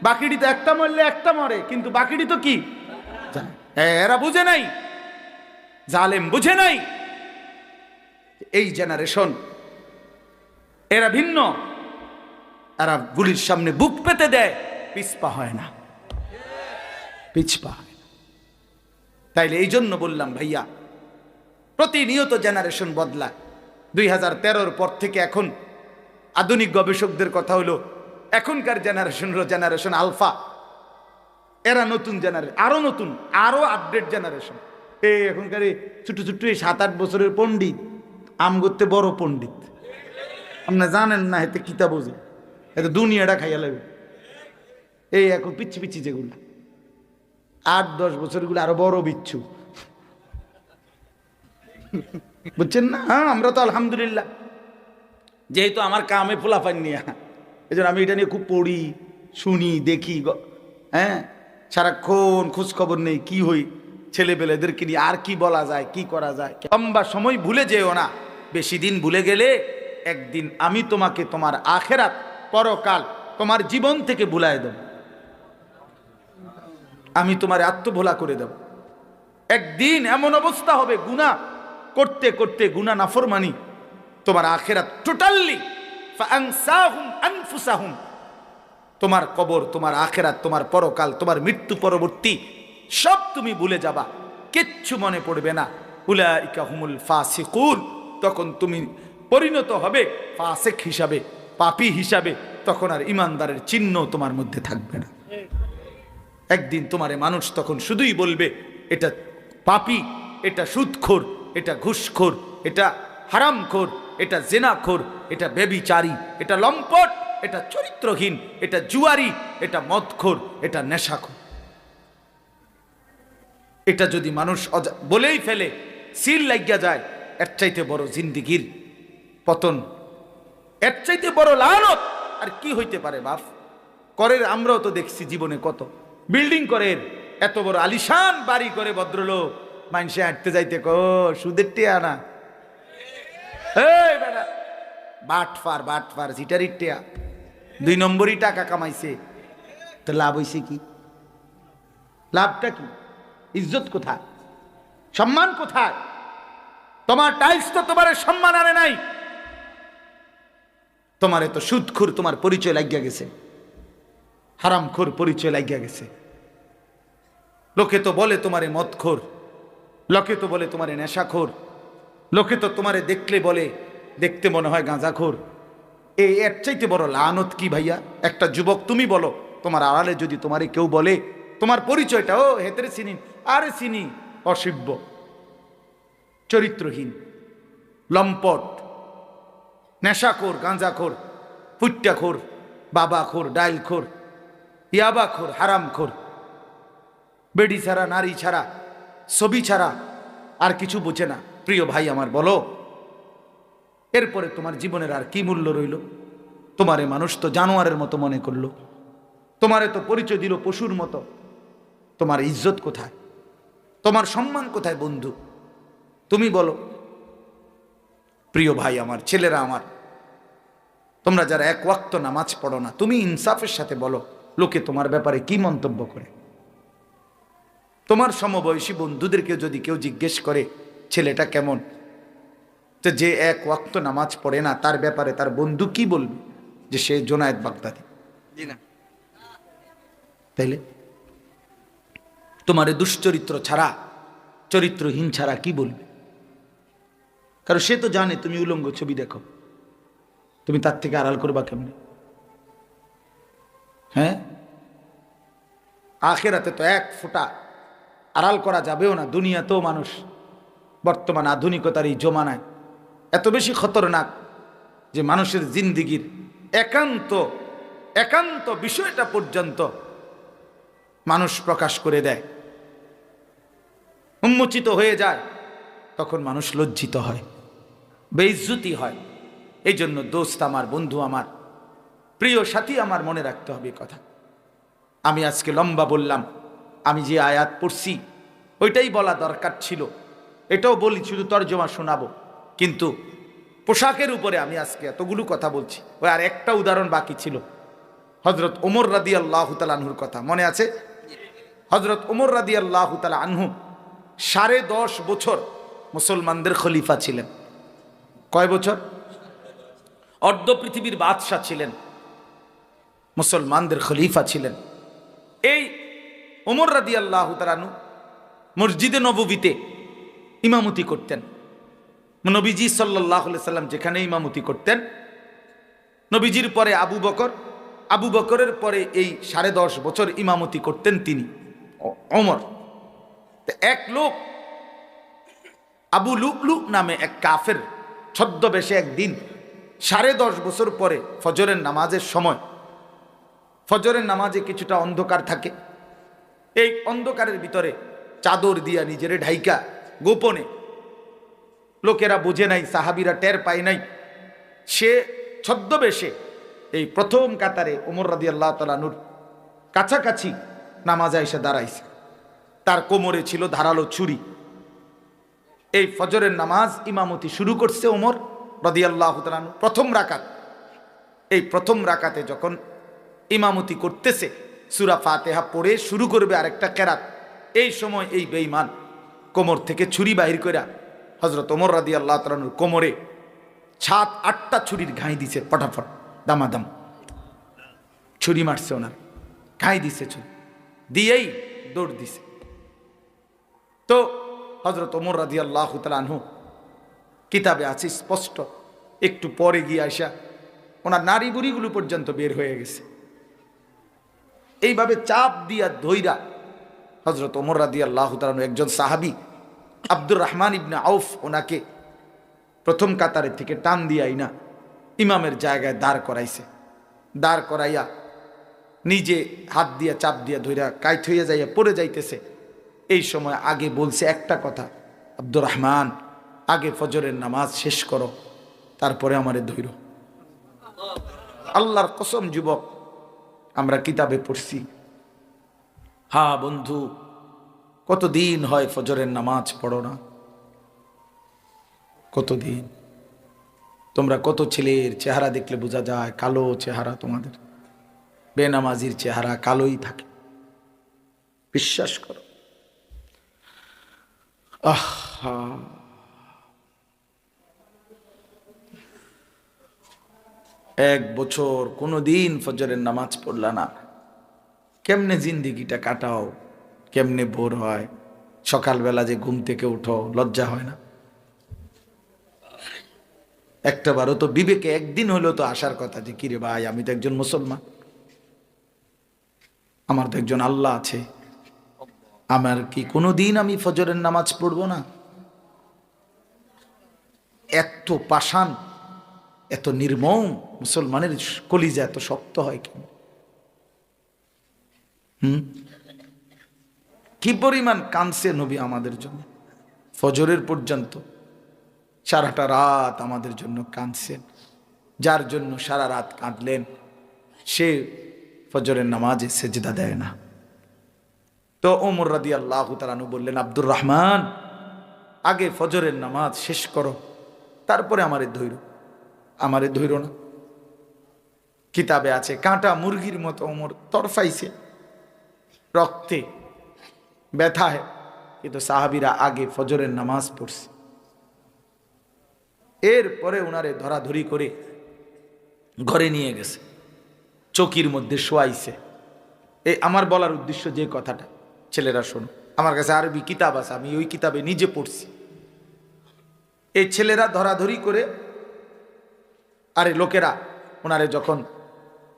বাকিটি তো একটা মরলে একটা মরে, কিন্তু বাকিটি তো কি, এরা বুঝে নাই, জালেম বুঝে নাই। এই জেনারেশন এরা ভিন্ন, এরা গুলির সামনে বুক পেতে দেয়, পিছপা হয় না, পিছপা হয় না। তাইলে এই জন্য বললাম ভাইয়া, প্রতিনিয়ত জেনারেশন বদলায়। 2013-র পর থেকে এখন আধুনিক গবেষকদের কথা হলো, এখনকার জেনারেশন হলো জেনারেশন আলফা। এরা নতুন জেনারেশন, আরো নতুন, আরো আপডেট জেনারেশন। এই এখনকার ছোট ছোট 7-8 বছরের পণ্ডিত, আম করতে বড় পণ্ডিত, আপনি জানেন না এতে কিতা বোঝে, এতে দুনিয়াটা খাইয়া লাগবে। এই এখন পিচ্ছি পিচ্ছি যেগুলো 8-10 বছরগুলো আরো বড় বিচ্ছু, বুঝছেন না? হ্যাঁ, আমরা তো আলহামদুলিল্লাহ, যেহেতু আমার কামে ফুলাফান নিয়ে এই জন্য আমি এটা নিয়ে খুব পড়ি, শুনি, দেখি, হ্যাঁ, সারাক্ষণ খোঁজ খবর নেই কি হই ছেলেপেলেদেরকে নিয়ে, আর কি বলা যায়, কি করা যায়। লম্বা সময় ভুলে যেও না, বেশি দিন ভুলে গেলে একদিন আমি তোমাকে তোমার আখেরাত, পরকাল, তোমার জীবন থেকে ভুলায় দেব, আমি তোমার আত্মভোলা করে দেব। একদিন এমন অবস্থা হবে গুনাহ করতে করতে, গুনাহ নাফরমানি, তোমার আখেরাত টোটালি ফাআনসাহুম আনফুসাহুম, তোমার কবর, তোমার আখেরাত, তোমার পরকাল, তোমার মৃত্যু পরবর্তী সব তুমি ভুলে যাবা, কিচ্ছু মনে পড়বে না। উলাইকা হুমুল ফাসিকুন, তখন তুমি পরিণত হবে ফাসিক হিসাবে, পাপী হিসাবে, তখন আর ইমানদারের চিহ্ন তোমার মধ্যে থাকবে না। একদিন তোমারে মানুষ তখন শুধুই বলবে এটা পাপী, এটা সুদখোর, এটা ঘুষখোর, এটা হারামখোর, এটা জেনাখোর, এটা ব্যভিচারী, এটা লম্পট, এটা চরিত্রহীন, এটা জুয়ারি, এটা মদখোর, এটা নেশাখোর। এটা যদি মানুষ বলেই ফেলে, সিল লাগিয়া যায়, এর চাইতে বড় জিন্দিগির পতন, এর চাইতে বড় লানত আর কি হইতে পারে বাপ? করের আমরাও তো দেখছি জীবনে কত বিল্ডিং করে, এত বড় আলিশান বাড়ি করে ভদ্রলোক, মানুষে হাঁটতে যাইতে সুদের টিয়া না, এই বেটা বাটফার বাটফার জিটারির টিয়া, 2 নম্বরই টাকা কামাইছে, তো লাভ হইছে কি? লাভটা কি? ইজ্জত কোথায়? সম্মান কোথায়? তোমার টাইলস তো তোমার সম্মান আনে নাই, তোমার তো সুদখোর তোমার পরিচয় লাগিয়া গেছে, হারামখোর পরিচয় লাগিয়া গেছে। লোকে তো বলে তোমারে মদখোর, লোকে তো বলে তোমারে নেশাখোর, লোকে তো তোমারে দেখলে বলে দেখতে মনে হয় গাঁজাখোর। এই এর চাইতে বড় লানত কি ভাইয়া? একটা যুবক তুমি বলো, তোমার আড়ালে যদি তোমারে কেউ বলে তোমার পরিচয়টা, ও হেতেরে চিনি, আরে চিনি, অসভ্য, চরিত্রহীন, লম্পট, নেশাখোর, গাঁজাখোর, ফুট্টাখোর, বাবাখোর, ডাইলখোর, ইয়াবাখোর, হারামখোর, বেডি ছাড়া, নারী ছাড়া, ছবি ছাড়া আর কিছু বোঝে না। প্রিয় ভাই আমার, বলো এরপরে তোমার জীবনের আর কি মূল্য রইল? তোমারে মানুষ তো জানোয়ারের মতো মনে করলো, তোমারে তো পরিচয় দিল পশুর মতো। তোমার ইজ্জত কোথায়? তোমার সম্মান কোথায় বন্ধু? তুমি বলো। প্রিয় ভাই আমার, ছেলেরা আমার, তোমরা যারা এক ওয়াক্ত নামাজ পড়ো না, তুমি ইনসাফের সাথে বলো লোকে তোমার ব্যাপারে কি মন্তব্য করে। তোমার সমবয়সী বন্ধুদেরকে যদি কেউ জিজ্ঞেস করে ছেলেটা কেমন, তো যে এক ওয়াক্ত নামাজ পড়ে না তার ব্যাপারে তার বন্ধু কি বলবে? যে সে জোনায়েদ বাগদাদি। তাইলে তোমার দুশ্চরিত্র ছাড়া, চরিত্রহীন ছাড়া কি বলবে? কারণ সে তো জানে তুমি উলঙ্গ ছবি দেখো, তুমি তার থেকে আড়াল করবা কেমনে? হ্যাঁ, আখেরাতে তো এক ফোঁটা আড়াল করা যাবেও না। দুনিয়াতেও মানুষ বর্তমান আধুনিকতার এই জমানায় এত বেশি খতরনাক যে মানুষের জিন্দিগির একান্ত একান্ত বিষয়টা পর্যন্ত মানুষ প্রকাশ করে দেয়, উন্মোচিত হয়ে যায়। তখন মানুষ লজ্জিত হয়, বেইজ্জতি হয়। এই জন্য দোস্ত আমার, বন্ধু আমার, প্রিয় সাথী আমার, মনে রাখতে হবে কথা। আমি আজকে লম্বা বললাম, আমি যে আয়াত পড়ছি ওইটাই বলা দরকার ছিল, এটাও বলি, শুধু তর্জমা শোনাবো। কিন্তু পোশাকের উপরে আমি আজকে এতগুলো কথা বলছি, ওই আর একটা উদাহরণ বাকি ছিল, হজরত ওমর রাদিয়াল্লাহু তাআলা আনহুর কথা মনে আছে? হজরত ওমর রাদিয়াল্লাহু তাআলা আনহু 10.5 বছর মুসলমানদের খলিফা ছিলেন। কয় বছর? অর্ধ পৃথিবীর বাদশাহ ছিলেন, মুসলমানদের খলিফা ছিলেন। এই ওমর রাদিয়াল্লাহু তাআলা আনহু মসজিদে নববীতে ইমামতি করতেন। নবীজি সাল্লাল্লাহু আলাইহি সাল্লাম যেখানে ইমামতি করতেন, নবীজির পরে আবু বকর, আবু বকরের পরে এই 10.5 বছর ইমামতি করতেন তিনি, ওমর। এক লোক আবু লুকলু নামে এক কাফের ছদ্মবেশে একদিন 10.5 বছর পরে ফজরের নামাজের সময়, ফজরের নামাজে কিছুটা অন্ধকার থাকে, এই অন্ধকারের ভিতরে চাদর দিয়া নিজেরে ঢাইকা গোপনে, লোকেরা বুঝে নাই, সাহাবীরা টের পায় নাই, সে ছদ্মবেশে এই প্রথম কাতারে ওমর রাদিয়াল্লাহু তাআলা আনহুর কাছাকাছি নামাজে এসে দাঁড়াইছে। তার কোমরে ছিল ধারালো ছুরি। এই ফজরের নামাজ ইমামতি শুরু করছে ওমর রাদিয়াল্লাহু তাআলা আনহু প্রথম রাকাত। এই প্রথম রাকাতে যখন ইমামতি করতেছে, সূরা ফাতিহা পড়ে শুরু করবে আরেকটা কেরাত, এই সময় এই বেঈমান কোমর থেকে ছুরি বাহির করে হযরত ওমর রাদিয়াল্লাহু তাআলা আনহুর কোমরে 7-8টা ছুরির ঘাই দিছে, ফটাফট দামাদাম ছুরি মারছে, ওনার ঘাই দিছে, ছুরি দিয়েই দৌড় দিছে। তো হযরত ওমর রাদিয়াল্লাহু তাআলা আনহু, কিতাবে আছে স্পষ্ট, একটু পরে গিয়ে আইসা ওনার নারী বুড়িগুলো পর্যন্ত বের হয়ে গেছে। এইভাবে চাপ দিয়া ধইরা হযরত ওমর রাদিয়াল্লাহু তাআলা আনহু, একজন সাহাবী আব্দুর রহমান ইবনে আউফ, ওনাকে প্রথম কাতারের থেকে টান দিয়াই না ইমামের জায়গায় দাঁড় করাইছে। দাঁড় করাইয়া নিজে হাত দিয়া চাপ দিয়া ধইরা কাইট হইয়া যাইয়া পড়ে যাইতেছে। এই সময় আগে বলছে একটা কথা, আব্দুর রহমান, আগে ফজরের নামাজ শেষ করো, তারপরে আমারে ধইর। আল্লাহর কসম যুবক, আমরা কিতাবে পড়ছি, হ্যাঁ বন্ধু, কতদিন হয় ফজরের নামাজ পড়ো না, কতদিন। তোমরা কত ছেলের চেহারা দেখলে বোঝা যায় কালো চেহারা, তোমাদের বেনামাজির চেহারা কালোই থাকে, বিশ্বাস করো। আহা, এক বছর কোনোদিন ফজরের নামাজ পড়লা না, কেমনে জিন্দিগিটা কাটাও, কেমনে বোর হয়, সকালবেলা যে ঘুম থেকে উঠো, লজ্জা হয় না? একটা বারও তো বিবেকে একদিন হলেও তো আসার কথা যে কিরে ভাই, আমি তো একজন মুসলমান, আমার তো একজন আল্লাহ আছে, আমার কি কোনোদিন আমি ফজরের নামাজ পড়বো না? এত পাষাণ, এত নির্মম মুসলমানের কলিজা এত শক্ত হয় কেন? কি পরিমাণ কাঁদছে নবী আমাদের জন্য, ফজরের পর্যন্ত সারাটা রাত আমাদের জন্য কাঁদছেন। যার জন্য সারা রাত কাঁদলেন সে ফজরের নামাজে সেজদা দেয় না। তো ওমর রাদিয়াল্লাহু তাআলা আনহু বললেন, আব্দুর রহমান, আগে ফজরের নামাজ শেষ করো, তারপরে আমারে ধৈর, আমারে ধৈর না। কিতাবে আছে কাঁটা মুরগির মতো ওমর তরফাইছে, রক্তে ব্যথায়, কিন্তু সাহাবীরা আগে ফজরের নামাজ পড়ছে। এরপরে ওনারে ধরাধরি করে ঘরে নিয়ে গেছে, চৌকির মধ্যে শোয়াইছে। এই আমার বলার উদ্দেশ্য যে কথাটা, ছেলেরা শোনো, আমার কাছে আরবি কিতাব আছে, আমি ওই কিতাবে নিজে পড়ছি। এই ছেলেরা ধরাধরি করে, আরে লোকেরা ওনারে যখন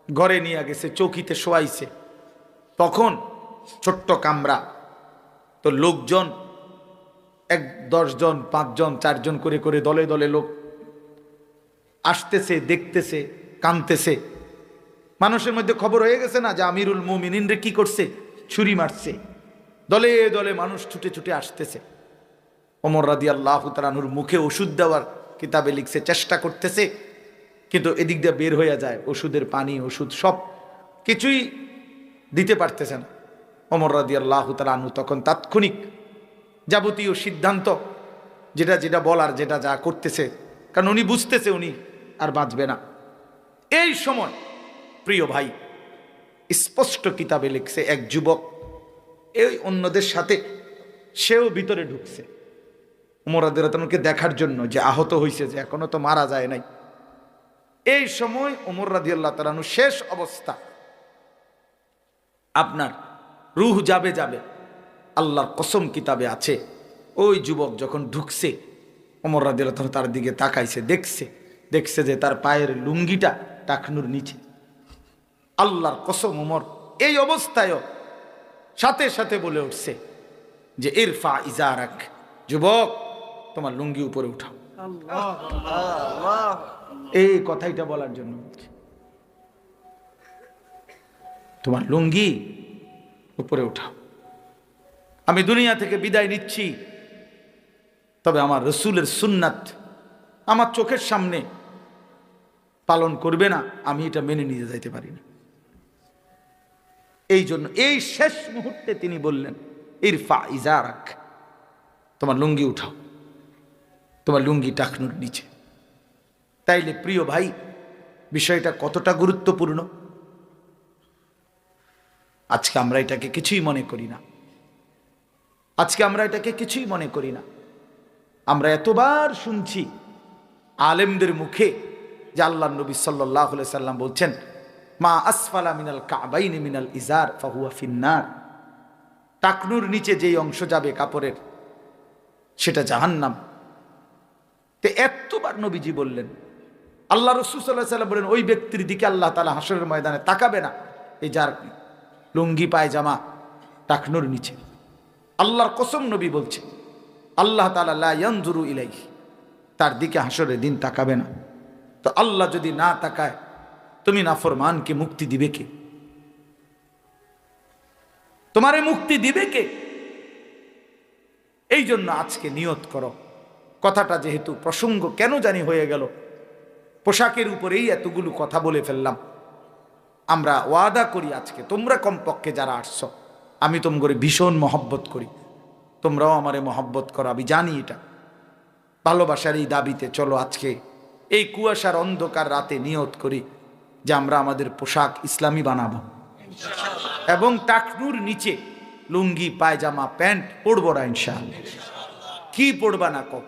ঘরে নিয়ে গেছে, চৌকিতে শোয়াইছে, তখন ছোট্ট কামরা, তো লোকজন 10 জন 5 জন 4 জন করে করে দলে দলে লোক আসতেছে, দেখতেছে, কাঁদতেছে। মানুষের মধ্যে খবর হয়ে গেছে না যে আমিরুল মুমিনিন রে কি করছে, ছুরি মারছে। দলে দলে মানুষ ছুটে ছুটে আসতেছে। ওমর রাদিয়াল্লাহু তাআলা আনহুর মুখে ওষুধ দেওয়ার কিতাবে লিখছে চেষ্টা করতেছে, কিন্তু এদিক দিয়ে বের হয়ে যায়, ওষুধের পানি, ওষুধ সব কিছুই দিতে পারতেছে না। ওমর রাদিয়াল্লাহু তাআলা আনহু তখন তাৎক্ষণিক যাবতীয় সিদ্ধান্ত, যেটা যেটা বলার, যেটা যা করতেছে, কারণ উনি বুঝতেছে উনি আর বাঁচবে না। এই সময় প্রিয় ভাই, স্পষ্ট কিতাবে লিখছে, এক যুবক এই অন্যদের সাথে সেও ভিতরে ঢুকছে ওমর রাদিয়াল্লাহু তাআলাকে দেখার জন্য, যে আহত হয়েছে, যে এখনো তো মারা যায় নাই। এই সময় ওমর রাদিয়াল্লাহু তাআলা শেষ অবস্থা, আপনার রূহ যাবে যাবে, আল্লাহর কসম কিতাবে আছে, ওই যুবক যখন ঢুকছে, ওমর রাদিয়াল্লাহু তাআলা তার দিকে তাকাইছে, দেখছে যে তার পায়ের লুঙ্গিটা টাকনুর নিচে। আল্লাহর কসম, ওমর এই অবস্থায়ও সাথে সাথে বলে উঠছে যে ইরফা ইজারাক, যুবক তোমার লুঙ্গি উপরে উঠাও। এই কথাইটা বলার জন্য বলছি, তোমার লুঙ্গি উপরে উঠাও। আমি দুনিয়া থেকে বিদায় নিচ্ছি, তবে আমার রসুলের সুন্নাত আমার চোখের সামনে পালন করবে না, আমি এটা মেনে নিয়ে যাইতে পারি না। এই জন্য এই শেষ মুহূর্তে তিনি বললেন, ইরফা ইজারাক, তোমার লুঙ্গি উঠাও, তোমার লুঙ্গি টাকনুর নিচে। তাইলে প্রিয় ভাই, বিষয়টা কতটা গুরুত্বপূর্ণ। আজকে আমরা এটাকে কিছুই মনে করি না, আজকে আমরা এটাকে কিছুই মনে করি না। আমরা এতবার শুনছি আলেমদের মুখে যে আল্লাহর নবী সাল্লাল্লাহু আলাইহি সাল্লাম বলছেন, মা আসফালা মিনাল কাবাইনি মিনাল ইজার ফাহুয়া ফিন্নার, টাকনুর নিচে যেই অংশ যাবে কাপড়ের সেটা জাহান্নাম। তো এতবার নবীজি বললেন, আল্লাহ রাসূল সাল্লাল্লাহু আলাইহি সাল্লাম বলেন, ওই ব্যক্তির দিকে আল্লাহ তাআলা হাশরের ময়দানে তাকাবে না, এই যার লুঙ্গি পায়জামা টাকনুর নিচে। আল্লাহর কসম নবী বলছে, আল্লাহ তাআলা লা ইয়ানজুরু ইলাইহি, তার দিকে হাশরের দিন তাকাবে না। তো আল্লাহ যদি না তাকায়, তুমি নাফরমানকে মুক্তি দিবে কে? তোমারে মুক্তি দিবে কে? এই জন্য আজকে নিয়ত করো। কথাটা যেহেতু প্রসঙ্গ কেন জানি হয়ে গেল, পোশাকের উপরেই এতগুলো কথা বলে ফেললাম। আমরা ওয়াদা করি আজকে, তোমরা কমপক্ষে যারা আসছো, আমি তোমাকে ভীষণ মহব্বত করি, তোমরাও আমারে মহব্বত করো, আমি জানি এটা। ভালোবাসার এই দাবিতে চলো আজকে এই কুয়াশার অন্ধকার রাতে নিয়ত করি যে আমরা আমাদের পোশাক ইসলামী বানাবো, এবং টাকনুর নিচে লুঙ্গি পায়জামা প্যান্ট পরবো না ইনশাআল্লাহ। কি পরবা না কও,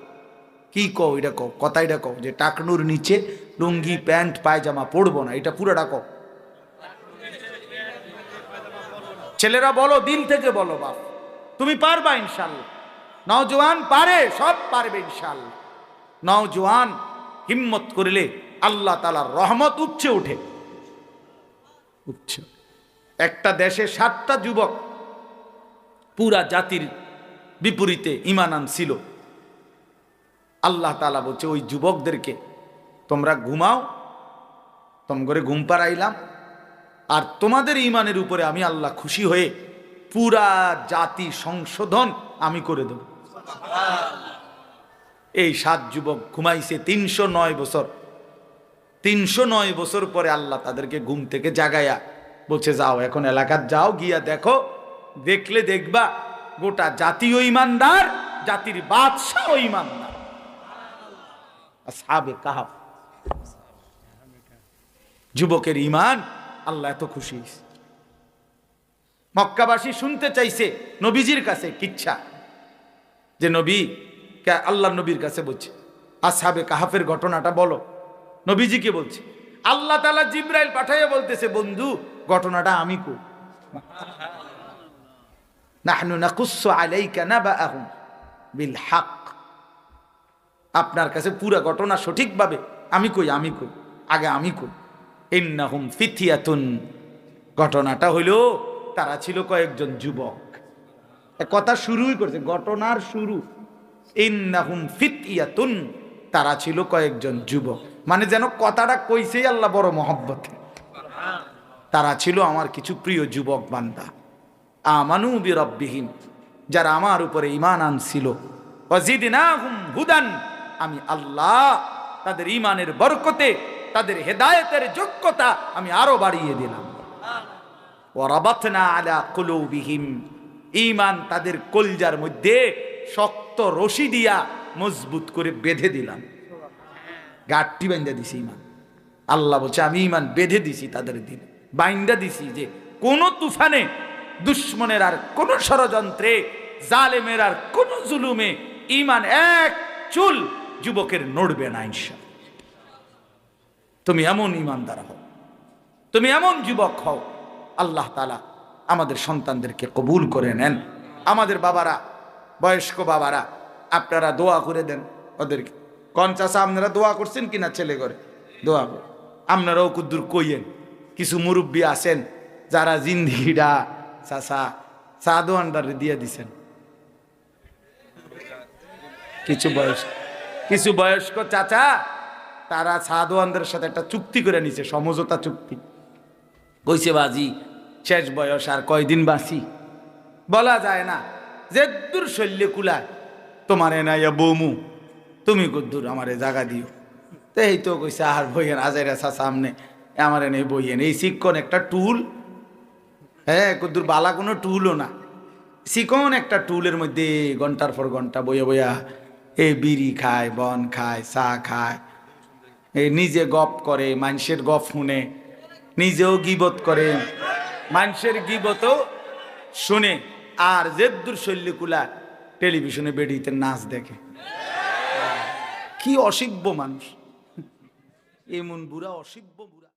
কি কও, এটা কও, কথা এটা কও যে টাকনুর নিচে লুঙ্গি প্যান্ট পায়জামা পরবো না, এটা পুরোটা কও। ছেলেরা বলো, দিল থেকে বলো, বাপ তুমি পারবা ইনশাআল্লাহ। নওজোয়ান পারে, সব পারবে ইনশাআল্লাহ। নওজোয়ান হিম্মত করলে আল্লাহ তাআলার রহমত উঠছে উঠছে। একটা দেশে 7টা যুবক পুরা জাতির বিপরীতে ঈমান আনছিল। আল্লাহ তাআলা বলছে, ওই যুবকদেরকে তোমরা ঘুমাও, তোমাদের ঘুম পাড়াইলাম, আর তোমাদের ঈমানের উপরে আমি আল্লাহ খুশি হয়ে পুরা জাতি সংশোধন আমি করে দেব। এই 7 যুবক ঘুমাইছে 309 বছর। 309 বছর পরে আল্লাহ তাদেরকে ঘুম থেকে জাগায়া বলছে, যাও এখন এলাকার যাও, গিয়া দেখো, দেখলে দেখবা গোটা জাতীয় ইমানদার, জাতির বাদশাহ ইমানদার। আসহাবে কাহফ, যুবকের ঈমান আল্লাহ এত খুশি। মক্কাবাসী শুনতে চাইছে নবীজির কাছে কিচ্ছা, যে নবী, আল্লাহ নবীর কাছে বলছে আসহাবে কাহফের ঘটনাটা বলো। নবীজিকে বলছে, আল্লাহ তাআলা জিবরাইল পাঠাইয়া বলতেছে, বন্ধু ঘটনাটা আমি কই, নাহনু নাকুসসু আলাইকা নাবাআহুম বিল হক, আপনার কাছে পুরো ঘটনা সঠিকভাবে আমি কই, আগে আমি কই। ইন্নাহুম ফিতয়াতুন, ঘটনাটা হইল তারা ছিল কয়েকজন যুবক। কথা শুরুই করছে, ঘটনার শুরু। ইন্নাহুম ফিতয়াতুন, তারা ছিল কয়েকজন যুবক, মানে যেন কথাটা কইছেই আল্লাহ বড় মহব্বতে। তারা ছিল আমার কিছু প্রিয় যুবক বান্দা, আমানু বিরাব্বিহিম, যারা আমার উপরে ঈমান আনছিল, ওয়াজিদনাহুম হুদান, আমি আল্লাহ তাদের ঈমানের বরকতে, তাদের হেদায়েতের যোগ্যতা আমি আরো বাড়িয়ে দিলাম। ওয়া রাবাতনা আলা কুলুবিহিম, ঈমান তাদের কলজার মধ্যে শক্ত রশি দিয়া মজবুত করে বেঁধে দিলাম, গাঁটটি বাইন্ধা দিছি ঈমান। আল্লাহ বলছে, আমি ঈমান বেঁধে দিছি তাদের দিলে, বাইন্ধা দিছি, যে কোন তুফানে, দুশ্মনের আর কোন ষড়যন্ত্রে, জালেমের আর কোন জুলুমে ঈমান এক চুল যুবকের নড়বে না ইনশাআল্লাহ। তুমি এমন ঈমানদার হও, তুমি এমন যুবক হও, আল্লাহ তাআলা আমাদের সন্তানদেরকে কবুল করে নেন। আমাদের বাবারা, বয়স্ক বাবারা, আপনারা দোয়া করে দেন ওদেরকে। কোন চাচা আপনারা দোয়া করছেন কিনা ছেলে করে? দোয়া করে আপনারাও কুদ্দুর কইয়েন। কিছু মুরব্বী আছেন যারা জিন্দিগিটা চাচা সাদু আন্ডারে দিয়ে দিছেন। কিছু বয়স্ক চাচা, তারা সাদওয়ানদের সাথে একটা চুক্তি করে নিছে, সমঝোতা চুক্তি। কইছে, বাজি শেষ বয়স, আর কয়দিন বাঁচি বলা যায় না, যে দূর শল্য কুলায় তোমার এনাইয়া বৌমু, তুমি কদ্দুর আমারে জাগা দিও। তো এই তো কইছে আর বইয়েন আজাইরা সামনে আমার এনে বইয়েন এই শিক্ষণ একটা টুল, হ্যাঁ কদ্দুর বালা কোনো টুলও না, চিকন একটা টুলের মধ্যে ঘন্টার পর ঘন্টা বইয়া বইয়া এই বিড়ি খায়, বন খায়, চা খায়, এই নিজে গপ করে, মানুষের গপ শুনে, নিজেও গিবত করে, মানুষের গিবতও শুনে, আর জেদ্দুর শল্যকুলা টেলিভিশনে বেডিতে নাচ দেখে। কি অসিব্য মানুষ, এমন বুড়া অসিব্য বুড়া।